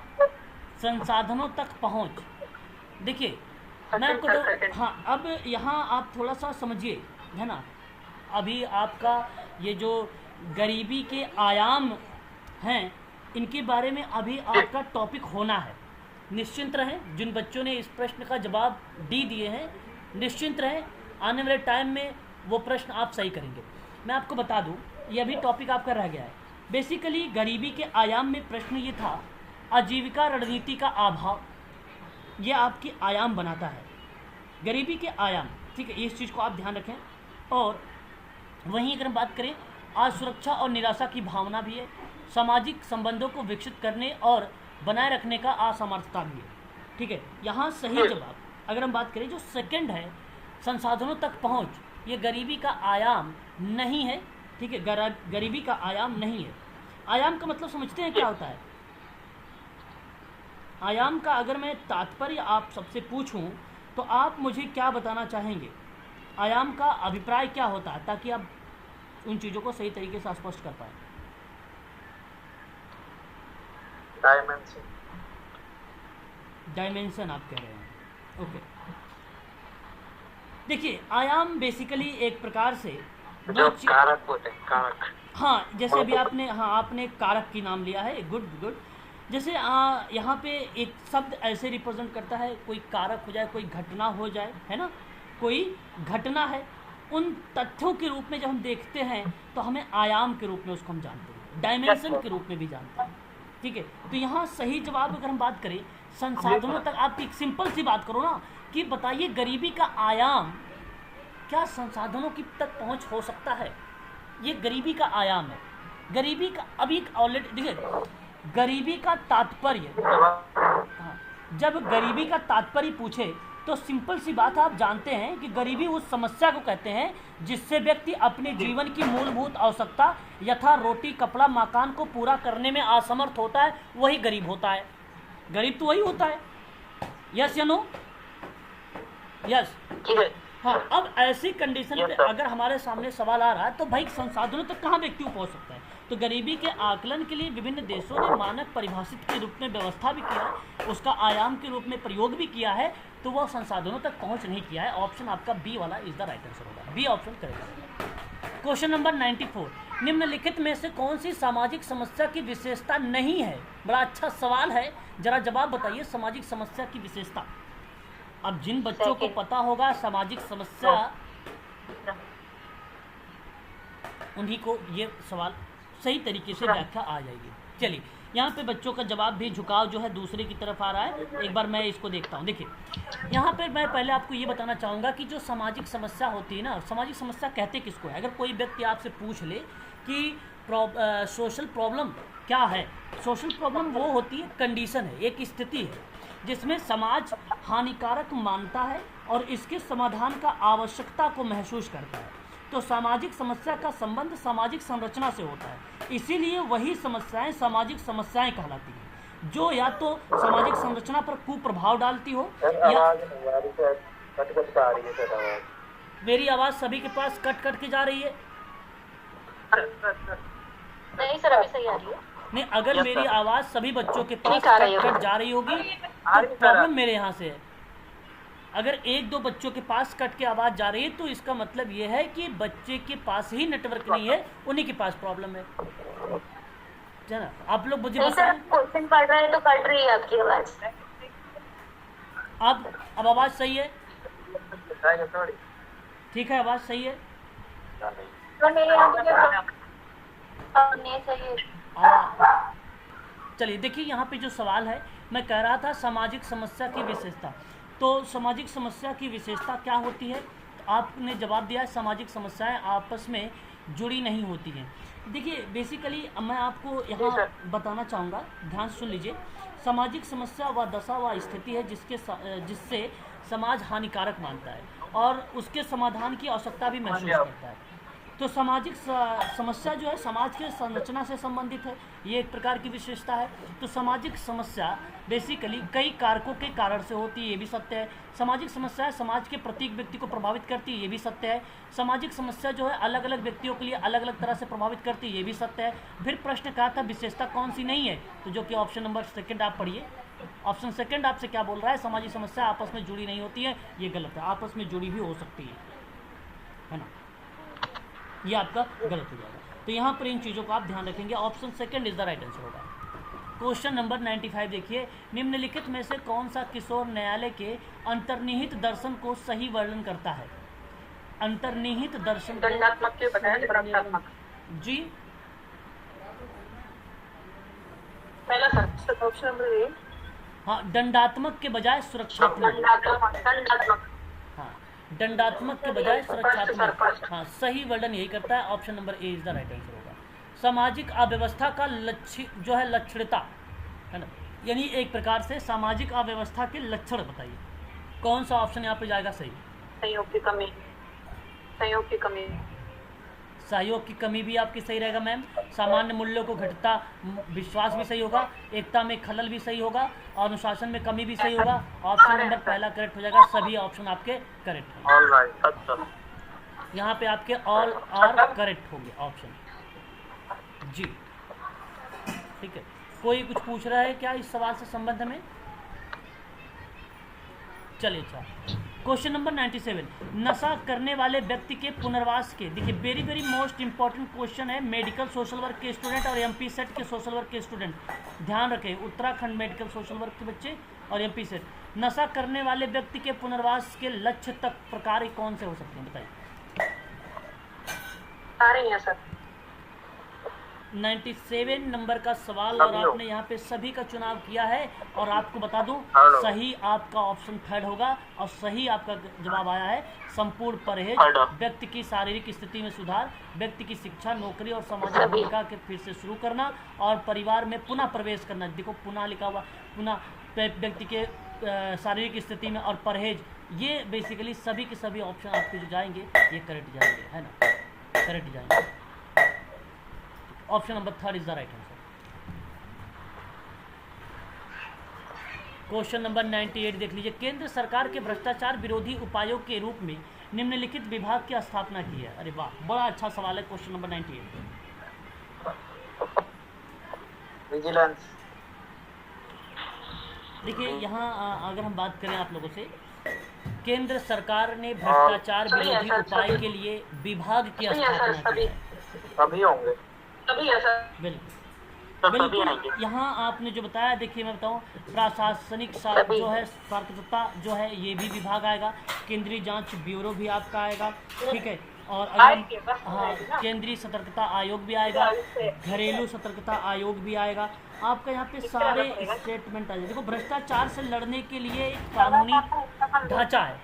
संसाधनों तक पहुँच। देखिए मैं आपको तो हाँ, अब यहाँ आप थोड़ा सा समझिए, है ना। अभी आपका ये जो गरीबी के आयाम हैं इनके बारे में अभी आपका टॉपिक होना है। निश्चिंत रहें, जिन बच्चों ने इस प्रश्न का जवाब डी दिए हैं निश्चिंत रहें, आने वाले टाइम में वो प्रश्न आप सही करेंगे। मैं आपको बता दूं, ये अभी टॉपिक आपका रह गया है। बेसिकली गरीबी के आयाम में प्रश्न ये था, आजीविका रणनीति का अभाव ये आपकी आयाम बनाता है, गरीबी के आयाम, ठीक है। इस चीज़ को आप ध्यान रखें। और वहीं अगर हम बात करें, असुरक्षा और निराशा की भावना भी है, सामाजिक संबंधों को विकसित करने और बनाए रखने का असमर्थता भी है, ठीक है। यहाँ सही जवाब अगर हम बात करें जो सेकंड है, संसाधनों तक पहुँच, ये गरीबी का आयाम नहीं है, ठीक है। गरीबी का आयाम नहीं है। आयाम का मतलब समझते हैं क्या होता है? आयाम का अगर मैं तात्पर्य आप सबसे पूछूं तो आप मुझे क्या बताना चाहेंगे? आयाम का अभिप्राय क्या होता है, ताकि आप उन चीज़ों को सही तरीके से स्पष्ट कर पाए। डायमेंशन आप कह रहे हैं, ओके। देखिए आयाम बेसिकली एक प्रकार से जो कारक होते हैं, कारक। हाँ, जैसे अभी आपने कारक की नाम लिया है, गुड गुड। जैसे यहाँ पे एक शब्द ऐसे रिप्रेजेंट करता है, कोई कारक हो जाए, कोई घटना हो जाए, है ना, कोई घटना है, उन तथ्यों के रूप में जब हम देखते हैं तो हमें आयाम के रूप में उसको हम जानते हैं, डायमेंशन के रूप में भी जानते हैं, ठीक है, तो यहाँ सही जवाब अगर हम बात करें संसाधनों तक, आप एक सिंपल सी बात करो ना कि बताइए गरीबी का आयाम क्या संसाधनों की तक पहुँच हो सकता है? ये गरीबी का आयाम है। गरीबी का अभी ऑलरेडी देखिए, गरीबी का तात्पर्य, हाँ, जब गरीबी का तात्पर्य पूछे तो सिंपल सी बात आप जानते हैं कि गरीबी उस समस्या को कहते हैं जिससे व्यक्ति अपने जीवन की मूलभूत आवश्यकता यथा रोटी कपड़ा मकान को पूरा करने में असमर्थ होता है, वही गरीब होता है। गरीब तो वही होता है। यस या नो? यस। हाँ, अब ऐसी कंडीशन पे अगर हमारे सामने सवाल आ रहा है तो भाई संसाधनों तक कहाँ व्यक्ति पहुँच सकता है? तो गरीबी के आकलन के लिए विभिन्न देशों ने मानक परिभाषित के रूप में व्यवस्था भी किया है, उसका आयाम के रूप में प्रयोग भी किया है, तो वह संसाधनों तक पहुँच नहीं किया है। ऑप्शन आपका बी वाला इज द राइट आंसर होगा। बी ऑप्शन करेगा। क्वेश्चन नंबर 94, निम्नलिखित में से कौन सी सामाजिक समस्या की विशेषता नहीं है? बड़ा अच्छा सवाल है, जरा जवाब बताइए सामाजिक समस्या की विशेषता। अब जिन बच्चों को पता होगा सामाजिक समस्या, उन्हीं को ये सवाल सही तरीके से व्याख्या आ जाएगी। चलिए, यहाँ पे बच्चों का जवाब भी झुकाव जो है दूसरे की तरफ आ रहा है। एक बार मैं इसको देखता हूँ। देखिए, यहाँ पे मैं पहले आपको ये बताना चाहूँगा कि जो सामाजिक समस्या होती है ना, सामाजिक समस्या कहते किसको है? अगर कोई व्यक्ति आपसे पूछ ले कि सोशल प्रॉब्लम क्या है, सोशल प्रॉब्लम वो होती है, कंडीशन है, एक स्थिति है जिसमें समाज हानिकारक मानता है और इसके समाधान का आवश्यकता को महसूस करता है। तो सामाजिक समस्या का संबंध सामाजिक संरचना से होता है, इसीलिए वही समस्याएं सामाजिक समस्याएं कहलाती हैं जो या तो सामाजिक संरचना पर कुप्रभाव डालती हो या मेरी आवाज़ सभी के पास कट कट के जा रही है? नहीं सर, अभी सही आ रही है। नहीं, अगर मेरी आवाज़ सभी बच्चों के पास कट कट जा रही होगी तो प्रॉब्लम मेरे यहाँ से है। अगर एक दो बच्चों के पास कट के आवाज़ जा रही है तो इसका मतलब ये है कि बच्चे के पास ही नेटवर्क नहीं है, उन्हीं के पास प्रॉब्लम है। ना आप लोग मुझे क्वेश्चन पढ़ रहे हैं तो कट रही है आपकी आवाज़। अब आवाज़ सही है? ठीक है, आवाज़ सही है? तो मेरे यहाँ नहीं सही है। चलिए देखिए, यहाँ पे जो सवाल है, मैं कह रहा था सामाजिक समस्या की विशेषता। तो सामाजिक समस्या की विशेषता क्या होती है? तो आपने जवाब दिया है सामाजिक समस्याएं आपस में जुड़ी नहीं होती हैं। देखिए, बेसिकली मैं आपको यहाँ बताना चाहूँगा, ध्यान से सुन लीजिए। सामाजिक समस्या वह दशा व स्थिति है जिससे समाज हानिकारक मानता है और उसके समाधान की आवश्यकता भी महसूस करता है। तो सामाजिक समस्या जो है समाज के संरचना से संबंधित है, ये एक प्रकार की विशेषता है। तो सामाजिक समस्या बेसिकली कई कारकों के कारण से होती है, ये भी सत्य है। सामाजिक समस्या समाज के प्रत्येक व्यक्ति को प्रभावित करती है, ये भी सत्य है। सामाजिक समस्या जो है अलग अलग व्यक्तियों के लिए अलग अलग तरह से प्रभावित करती है, ये भी सत्य है। फिर प्रश्न कहा था विशेषता कौन सी नहीं है, तो जो कि ऑप्शन नंबर सेकंड आप पढ़िए। ऑप्शन सेकंड आपसे क्या बोल रहा है? सामाजिक समस्या आपस में जुड़ी नहीं होती है, ये गलत है। आपस में जुड़ी भी हो सकती है ना, ये आपका गलत हो जाएगा। तो यहाँ पर इन चीज़ों को आप ध्यान रखेंगे। Option second is the right answer होगा। क्वेश्चन नंबर 95 देखिए, निम्नलिखित में से कौन सा किशोर न्यायालय के अंतर्निहित दर्शन को सही वर्णन करता है? अंतर्निहित दर्शन जी पहला सर ऑप्शन नंबर ए। हाँ, दंडात्मक के बजाय सुरक्षात्मक। हाँ, दंडात्मक के बजाय सुरक्षात्मक। हाँ, सही वर्णन यही करता है। Option number A is the right answer होगा। सामाजिक अव्यवस्था का लक्ष्य जो है लक्षणता है ना, यानी एक प्रकार से सामाजिक अव्यवस्था के लक्षण बताइए। कौन सा ऑप्शन यहाँ पे जाएगा सही? सहयोग की कमी। सहयोग की कमी। सहयोग की कमी भी आपकी सही रहेगा मैम। सामान्य मूल्यों को घटता विश्वास भी सही होगा। एकता में खलल भी सही होगा। अनुशासन में कमी भी सही होगा। ऑप्शन नंबर पहला करेक्ट हो जाएगा। सभी ऑप्शन आपके करेक्ट हैं। यहाँ पे आपके ऑल आर करेक्ट होंगे ऑप्शन जी। ठीक है, कोई कुछ पूछ रहा है क्या इस सवाल से संबंध में? चलिए, अच्छा, क्वेश्चन नंबर 97, नशा करने वाले व्यक्ति के पुनर्वास के, देखिए very very most important question है मेडिकल सोशल वर्क के स्टूडेंट और एमपी सेट के सोशल वर्क के स्टूडेंट, ध्यान रखें। उत्तराखंड मेडिकल सोशल वर्क के बच्चे और एमपी सेट, नशा करने वाले व्यक्ति के पुनर्वास के लक्ष्य तक प्रकार कौन से हो सकते हैं बताइए? आ रही है सर। 97 नंबर का सवाल, और आपने यहाँ पे सभी का चुनाव किया है। और आपको बता दूं, सही आपका ऑप्शन थर्ड होगा, और सही आपका जवाब आया है संपूर्ण परहेज, व्यक्ति की शारीरिक स्थिति में सुधार, व्यक्ति की शिक्षा, नौकरी और सामाजिक भूमिका के फिर से शुरू करना, और परिवार में पुनः प्रवेश करना। देखो पुनः लिखा हुआ, पुनः व्यक्ति के शारीरिक स्थिति में और परहेज, ये बेसिकली सभी के सभी ऑप्शन आपके जो जाएंगे ये करेक्ट जाएंगे, है ना, करेक्ट जाएंगे। Option number third is the right answer. Question number 98 देख लीजिए। केंद्र सरकार के भ्रष्टाचार विरोधी उपायों के रूप में निम्नलिखित विभाग की स्थापना की है। अरे वाह, बड़ा अच्छा सवाल है क्वेश्चन नंबर 98। विजिलेंस। देखिए यहाँ अगर हम बात करें आप लोगों से, केंद्र सरकार ने भ्रष्टाचार विरोधी उपाय के लिए विभाग की स्थापना की है। सभी होंगे, बिल्कुल। यहाँ आपने जो बताया, देखिए मैं बताऊँ, प्रशासनिक जो है सतर्कता जो है ये भी विभाग आएगा, केंद्रीय जांच ब्यूरो भी आपका आएगा, ठीक है, और अगर हाँ केंद्रीय सतर्कता आयोग भी आएगा, घरेलू सतर्कता आयोग भी आएगा, आपका यहाँ पे सारे स्टेटमेंट आ जाए। देखो भ्रष्टाचार से लड़ने के लिए एक कानूनी ढांचा है,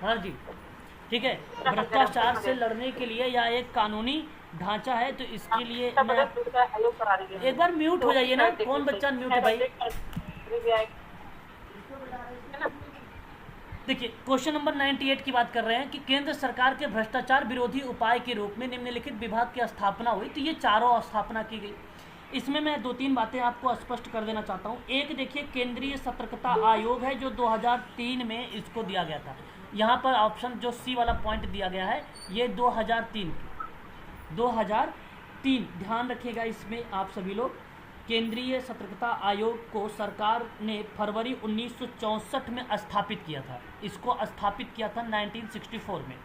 हाँ जी, ठीक है, भ्रष्टाचार से लड़ने के लिए या एक कानूनी ढांचा है, तो इसके लिए मैं एक बार म्यूट हो जाइए ना, कौन बच्चा म्यूट है भाई। देखिए क्वेश्चन नंबर 98 की बात कर रहे हैं कि केंद्र सरकार के भ्रष्टाचार विरोधी उपाय के रूप में निम्नलिखित विभाग की स्थापना हुई। तो ये चारों स्थापना की गई। इसमें मैं 2-3 बातें आपको स्पष्ट कर देना चाहता हूँ। एक देखिए, केंद्रीय सतर्कता आयोग है जो 2003 में इसको दिया गया था। यहाँ पर ऑप्शन जो सी वाला पॉइंट दिया गया है ये 2003 ध्यान रखिएगा इसमें आप सभी लोग। केंद्रीय सतर्कता आयोग को सरकार ने फरवरी 1964 में स्थापित किया था। इसको स्थापित किया था 1964 में,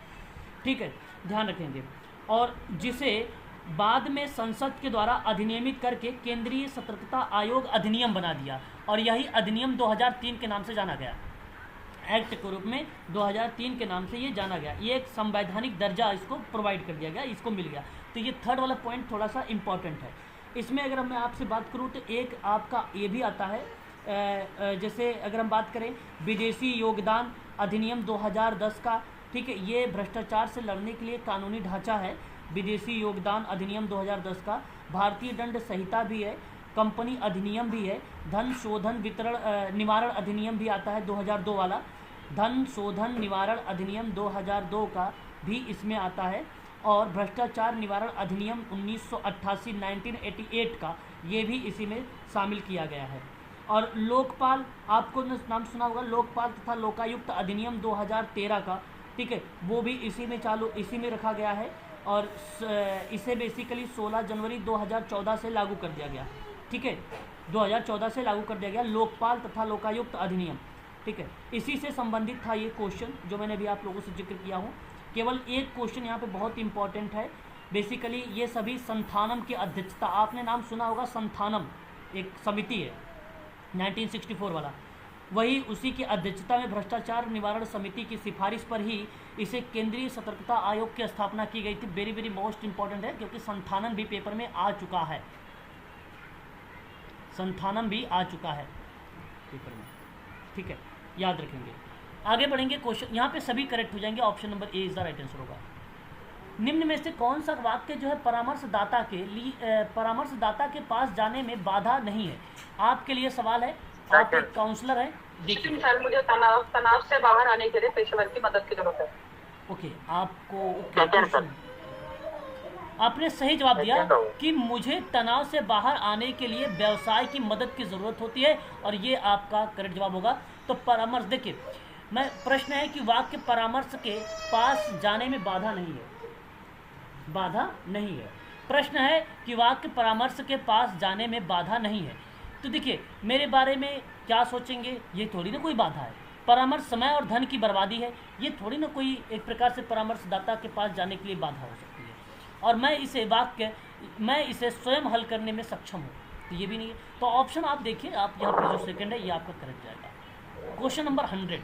ठीक है, ध्यान रखेंगे। और जिसे बाद में संसद के द्वारा अधिनियमित करके केंद्रीय सतर्कता आयोग अधिनियम बना दिया, और यही अधिनियम 2003 के नाम से जाना गया। एक्ट के रूप में 2003 के नाम से ये जाना गया। ये एक संवैधानिक दर्जा इसको प्रोवाइड कर दिया गया, इसको मिल गया। तो ये थर्ड वाला पॉइंट थोड़ा सा इम्पॉर्टेंट है। इसमें अगर मैं आपसे बात करूँ तो एक आपका ये भी आता है, जैसे अगर हम बात करें विदेशी योगदान अधिनियम 2010 का, ठीक है, ये भ्रष्टाचार से लड़ने के लिए कानूनी ढांचा है। विदेशी योगदान अधिनियम 2010 का, भारतीय दंड संहिता भी है, कंपनी अधिनियम भी है, धन शोधन वितरण निवारण अधिनियम भी आता है 2002 वाला, धन शोधन निवारण अधिनियम 2002 का भी इसमें आता है, और भ्रष्टाचार निवारण अधिनियम 1988 का ये भी इसी में शामिल किया गया है। और लोकपाल, आपको नाम सुना होगा, लोकपाल तथा लोकायुक्त अधिनियम 2013 का, ठीक है, वो भी इसी में रखा गया है, और इसे बेसिकली 16 जनवरी 2014 से लागू कर दिया गया, ठीक है, 2014 से लागू कर दिया गया लोकपाल तथा लोकायुक्त अधिनियम, ठीक है। इसी से संबंधित था ये क्वेश्चन जो मैंने अभी आप लोगों से जिक्र किया हूँ। केवल एक क्वेश्चन यहाँ पे बहुत इंपॉर्टेंट है। बेसिकली ये सभी संथानम की अध्यक्षता, आपने नाम सुना होगा, संथानम एक समिति है 1964 वाला, वही उसी की अध्यक्षता में भ्रष्टाचार निवारण समिति की सिफारिश पर ही इसे केंद्रीय सतर्कता आयोग की स्थापना की गई थी। वेरी वेरी मोस्ट इंपॉर्टेंट है, क्योंकि संथानम भी पेपर में आ चुका है, संथानम भी आ चुका है पेपर में, ठीक है, याद रखेंगे। आगे बढ़ेंगे, क्वेश्चन यहाँ पे सभी करेक्ट हो जाएंगे। Option number A is the right answer होगा। निम्न में से कौन सा वाक्य जो है परामर्शदाता के पास जाने में बाधा नहीं है? आपके लिए सवाल है, आप एक काउंसलर हैं, देखिए सर मुझे तनाव से बाहर आने के लिए पेशेवर की मदद की जरूरत है। ओके, आपको आपने सही जवाब दिया कि मुझे तनाव से बाहर आने के लिए व्यवसाय की मदद की ज़रूरत होती है, और ये आपका करेक्ट जवाब होगा। तो परामर्श, देखिए मैं प्रश्न है कि वाक्य परामर्श के पास जाने में बाधा नहीं है, बाधा नहीं है। प्रश्न है कि वाक्य परामर्श के पास जाने में बाधा नहीं है। तो देखिए मेरे बारे में क्या सोचेंगे, ये थोड़ी ना कोई बाधा है। परामर्श समय और धन की बर्बादी है, ये थोड़ी ना कोई एक प्रकार से परामर्शदाता के पास जाने के लिए बाधा हो सकती है। और मैं इसे स्वयं हल करने में सक्षम हूँ, तो ये भी नहीं है। तो ऑप्शन आप देखिए, आप यहाँ पर जो सेकंड है ये आपका करेक्ट जाएगा। क्वेश्चन नंबर 100,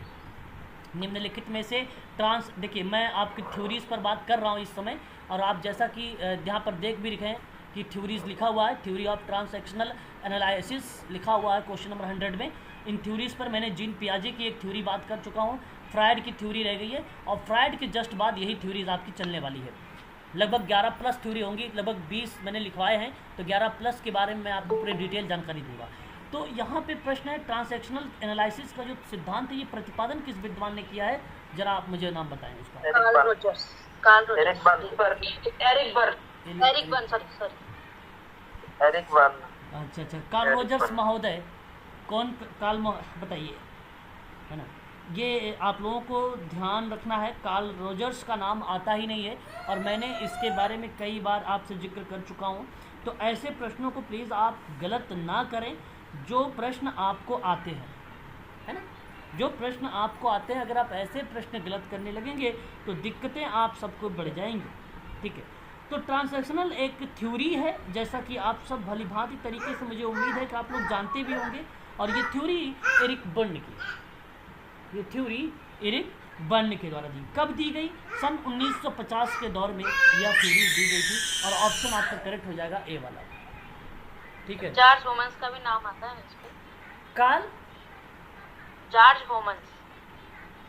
निम्नलिखित में से देखिए मैं आपकी थ्योरीज पर बात कर रहा हूँ इस समय, और आप जैसा कि यहाँ पर देख भी रखे हैं की थ्योरीज लिखा हुआ है, थ्योरी ऑफ ट्रांसैक्शनल एनालिसिस लिखा हुआ है क्वेश्चन नंबर 100 में। इन थ्योरीज पर मैंने जीन पियाजे की एक थ्योरी बात कर चुका हूँ, फ्रायड की थ्योरी रह गई है, और फ्रायड के जस्ट बाद यही थ्योरीज आपकी चलने वाली है। लगभग 11+ थ्योरी होंगी, लगभग 20 मैंने लिखवाए हैं, तो 11+ के बारे में मैं आपको पूरी डिटेल जानकारी दूंगा। तो यहाँ पे प्रश्न है, ट्रांसैक्शनल एनालिसिस का जो सिद्धांत है ये प्रतिपादन किस विद्वान ने किया है, जरा आप मुझे नाम बताएं उसका। अच्छा, कार्ल रोजर्स महोदय, कौन बताइए, है ना। ये आप लोगों को ध्यान रखना है, कार्ल रोजर्स का नाम आता ही नहीं है, और मैंने इसके बारे में कई बार आपसे जिक्र कर चुका हूँ। तो ऐसे प्रश्नों को प्लीज़ आप गलत ना करें, जो प्रश्न आपको आते हैं, है ना, जो प्रश्न आपको आते हैं, अगर आप ऐसे प्रश्न गलत करने लगेंगे तो दिक्कतें आप सबको बढ़ जाएंगी, ठीक है। तो ट्रांसैक्शनल एक थ्योरी है, जैसा कि आप सब भलीभांति तरीके से, मुझे उम्मीद है कि आप लोग जानते भी होंगे, और ये थ्योरी एरिक बर्न की, ये थ्योरी एरिक बर्न के द्वारा दी। कब दी गई? सन 1950 के दौर में यह थ्योरी दी गई थी, और ऑप्शन आपका करेक्ट हो जाएगा ए वाला, ठीक है। जॉर्ज होमन्स का भी नाम आता है इस पे, कार्ल जॉर्ज होमन्स।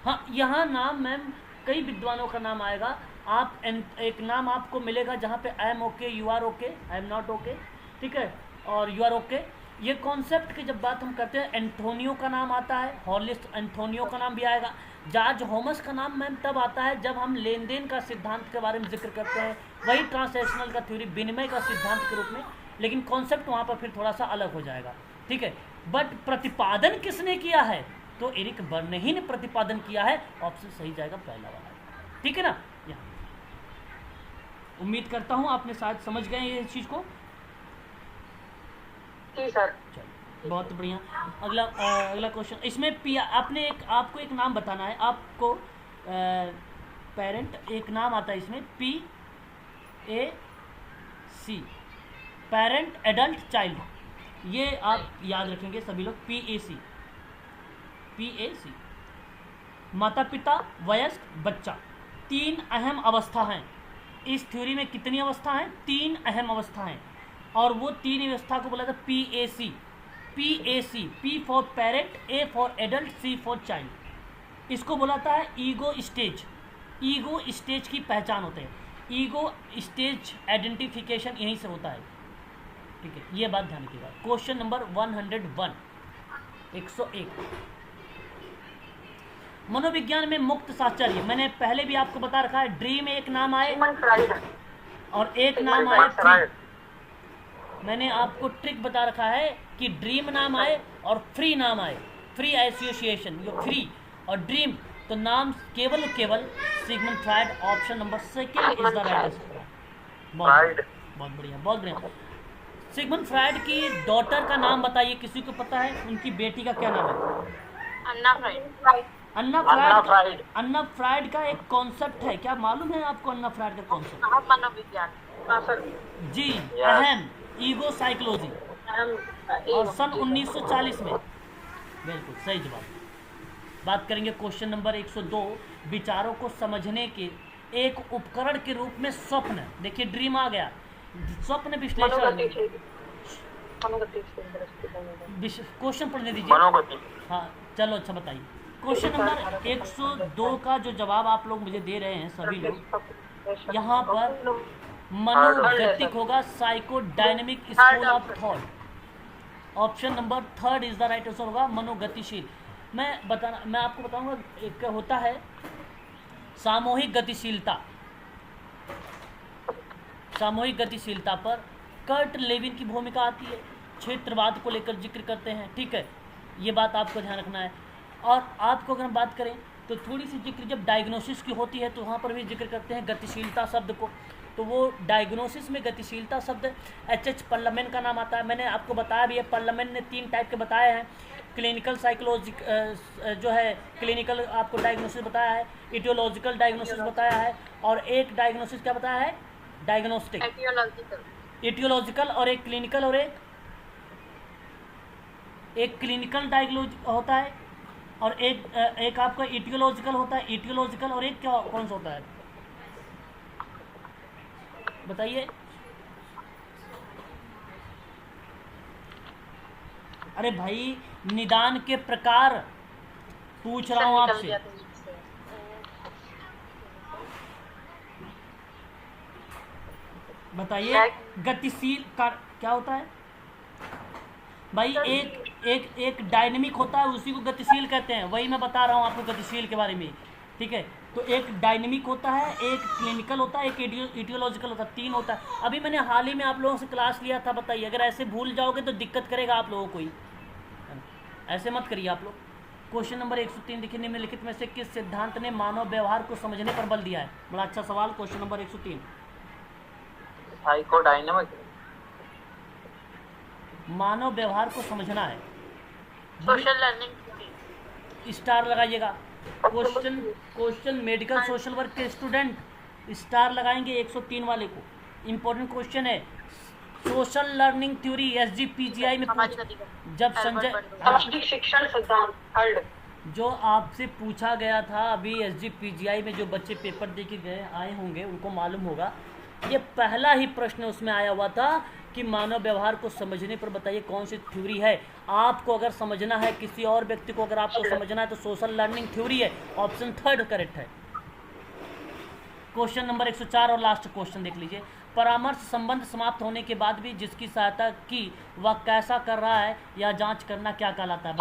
हाँ, यहाँ नाम मैम कई विद्वानों का नाम आएगा, आप एक नाम आपको मिलेगा जहाँ पे I am okay, you are okay, I am not okay, ठीक है, और यू आर ओके। ये कॉन्सेप्ट की जब बात हम करते हैं, एंथोनियो का नाम आता है, हॉलिस्ट एंथोनियो का नाम भी आएगा। जॉर्ज होमस का नाम मैम तब आता है जब हम लेन देन का सिद्धांत के बारे में जिक्र करते हैं, वही ट्रांसैक्शनल का थ्योरी, विनिमय का सिद्धांत के रूप में, लेकिन कॉन्सेप्ट वहाँ पर फिर थोड़ा सा अलग हो जाएगा, ठीक है। बट प्रतिपादन किसने किया है? तो एरिक बर्न ही ने प्रतिपादन किया है, ऑप्शन सही जाएगा पहला वाला, ठीक है ना। यहाँ उम्मीद करता हूँ आपने शायद समझ गए ये चीज़ को। जी सर। चलो, बहुत बढ़िया। अगला क्वेश्चन, इसमें आपको एक नाम बताना है, आपको पेरेंट एक नाम आता है इसमें, PAC, पेरेंट एडल्ट चाइल्ड, ये आप याद रखेंगे सभी लोग, PAC, माता पिता, वयस्क, बच्चा। 3 अहम अवस्था हैं इस थ्योरी में। कितनी अवस्था हैं? 3 अहम अवस्था हैं, और वो 3 अवस्था को बोला था PAC, P for parent, A for adult, C for child. इसको बोलाता है ईगो स्टेज। ईगो स्टेज की पहचान होते हैं, ईगो स्टेज आइडेंटिफिकेशन यहीं से होता है, ठीक है, ये बात ध्यान रखिएगा। क्वेश्चन नंबर 101, 101, मनोविज्ञान में मुक्त साहचर्य, मैंने पहले भी आपको बता रखा है, ड्रीम एक नाम आए और एक नाम आए फ्री। मैंने आपको ट्रिक बता रखा है कि ड्रीम नाम आए और फ्री नाम आए, फ्री एसोसिएशन, ये फ्री और ड्रीम, तो नाम केवल Sigmund Freud, option number 2 is the right answer. बहुत बढ़िया। सिगमंड फ्रायड की डॉटर का नाम बताइए, किसी को पता है उनकी बेटी का क्या नाम है? अन्ना फ्रायड का एक कॉन्सेप्ट है, क्या मालूम है आपको अन्ना फ्रायड का कॉन्सेप्ट? मनोविज्ञान जी, अहम ईगो साइकोलॉजी, और सन 1940 में, बिल्कुल सही जवाब। बात करेंगे क्वेश्चन नंबर 102, विचारों को समझने के एक उपकरण के रूप में स्वप्न। देखिए ड्रीम आ गया, स्वप्न विश्लेषण, क्वेश्चन पढ़ने दीजिए। हाँ चलो, अच्छा बताइए। क्वेश्चन नंबर 102 का जो जवाब आप लोग मुझे दे रहे हैं सभी लोग, यहाँ पर मनोगतिक होगा, psycho dynamic school of thought, option number 3 is the right answer होगा, मनोगतिशील। मैं आपको बताऊंगा, एक होता है सामूहिक गतिशीलता। सामूहिक गतिशीलता पर कर्ट लेविन की भूमिका आती है, क्षेत्रवाद को लेकर जिक्र करते हैं, ठीक है, ये बात आपको ध्यान रखना है। और आपको अगर हम बात करें तो थोड़ी सी जिक्र जब डायग्नोसिस की होती है तो वहाँ पर भी जिक्र करते हैं गतिशीलता शब्द को, तो वो डायग्नोसिस में गतिशीलता शब्द H.H. पर्लमैन का नाम आता है। मैंने आपको बताया भी है, पर्लमैन ने 3 टाइप के बताए हैं, क्लिनिकल साइकोलॉजी जो है क्लिनिकल आपको डायग्नोसिस बताया है, इटियोलॉजिकल डायग्नोसिस बताया है, और एक डायग्नोसिस क्या बताया है? डायग्नोस्टिक, इटियोलॉजिकल, और एक क्लिनिकल, और एक क्लिनिकल डायग्नोज होता है, और एक आपका इटियोलॉजिकल होता है, इटियोलॉजिकल, और एक क्या कौन सा होता है बताइए? अरे भाई निदान के प्रकार पूछ रहा हूँ आपसे। बताइए गतिशील क्या होता है भाई? एक डायनेमिक होता है, उसी को गतिशील कहते हैं। वही मैं बता रहा हूँ आपको गतिशील के बारे में, ठीक है। तो एक डायनेमिक होता है, एक क्लिनिकल होता है, एक इटियोलॉजिकल होता है, 3 होता है। अभी मैंने हाल ही में आप लोगों से क्लास लिया था, बताइए। अगर ऐसे भूल जाओगे तो दिक्कत करेगा आप लोगों को ही, ऐसे मत करिए आप लोग। क्वेश्चन नंबर 103 देखिए, निम्नलिखित में से किस सिद्धांत ने मानव व्यवहार को समझने पर बल दिया है? बड़ा अच्छा सवाल। क्वेश्चन नंबर 103 साइकोडायनेमिक, मानव व्यवहार को समझना है। सोशल लर्निंग, स्टार लगाइएगा। क्वेश्चन मेडिकल सोशल वर्क के स्टूडेंट स्टार लगाएंगे 103 वाले को। इंपॉर्टेंट क्वेश्चन है। सोशल लर्निंग थ्योरी SGPGI में जब सामाजिक शिक्षण सिद्धांत जो आपसे पूछा गया था अभी SGPGI में, जो बच्चे पेपर दे के गए आए होंगे उनको मालूम होगा, ये पहला ही प्रश्न उसमें आया हुआ था कि मानव व्यवहार को समझने पर बताइए कौन सी थ्योरी है। आपको अगर समझना है, किसी और व्यक्ति को अगर आपको समझना है, तो सोशल लर्निंग थ्योरी है। ऑप्शन 3 करेक्ट है। क्वेश्चन नंबर 104 और लास्ट क्वेश्चन देख लीजिए। परामर्श संबंध समाप्त होने के बाद भी जिसकी सहायता की वह कैसा कर रहा है या जांच करना क्या कहलाता है?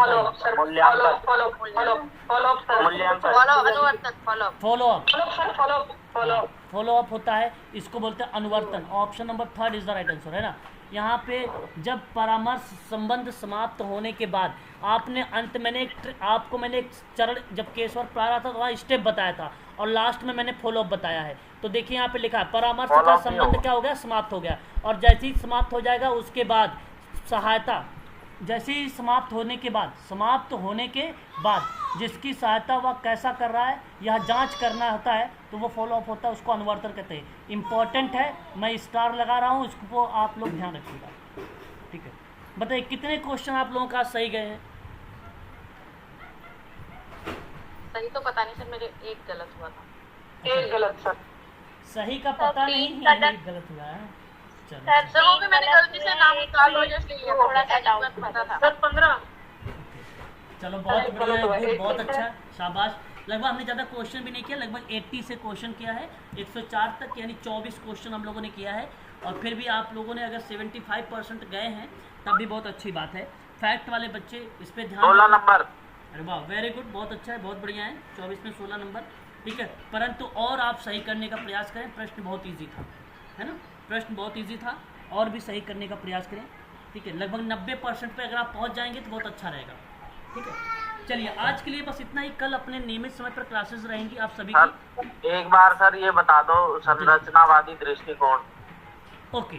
फॉलो अप होता है, इसको बोलते हैं अनुवर्तन। Option number 3 is the right answer, है ना। यहाँ पे जब परामर्श संबंध समाप्त होने के बाद आपने अंत मैंने एक चरण, जब केस वर्क पढ़ा रहा था तो वहाँ स्टेप बताया था, और लास्ट में मैंने फॉलो अप बताया है। तो देखिए यहाँ पे लिखा है परामर्श का संबंध क्या हो गया, समाप्त हो गया। और जैसे ही समाप्त हो जाएगा उसके बाद सहायता, जैसे ही समाप्त होने के बाद जिसकी सहायता वह कैसा कर रहा है यह जांच करना होता है, तो वो फॉलो अप होता है, उसको अनुवर्तन कहते हैं। इंपॉर्टेंट है, मैं स्टार लगा रहा हूँ, इसको आप लोग ध्यान रखिएगा, ठीक है। बताइए कितने क्वेश्चन आप लोगों का सही गए हैं? सही तो पता नहीं सर, मेरे एक गलत हुआ था। एक गलत सर, सही का पता नहीं है, एक गलत हुआ है। सर वो भी मैंने गलती से नाम निकाल लिया, थोड़ा सा डाउट पता था। 15 चलो बहुत बढ़िया, बहुत अच्छा, शाबाश। लगभग हमने ज़्यादा क्वेश्चन भी नहीं किया, लगभग 80 से क्वेश्चन किया है, 104 तक, यानी 24 क्वेश्चन हम लोगों ने किया है। और फिर भी आप लोगों ने अगर 75% गए हैं तब भी बहुत अच्छी बात है। फैक्ट वाले बच्चे इस पर ध्यान, 16 नंबर। अरे वाह, वेरी गुड, बहुत अच्छा है, बहुत बढ़िया है। 24 में 16 नंबर, ठीक है। परंतु और आप सही करने का प्रयास करें, प्रश्न बहुत ईजी था, है ना, प्रश्न बहुत ईजी था, और भी सही करने का प्रयास करें, ठीक है। लगभग 90% पे अगर आप पहुंच जाएंगे तो बहुत अच्छा रहेगा, ठीक है। चलिए आज के लिए बस इतना ही। कल अपने नियमित समय पर क्लासेस रहेंगी आप सभी की। एक बार सर ये बता दो, संरचनावादी दृष्टिकोण। ओके,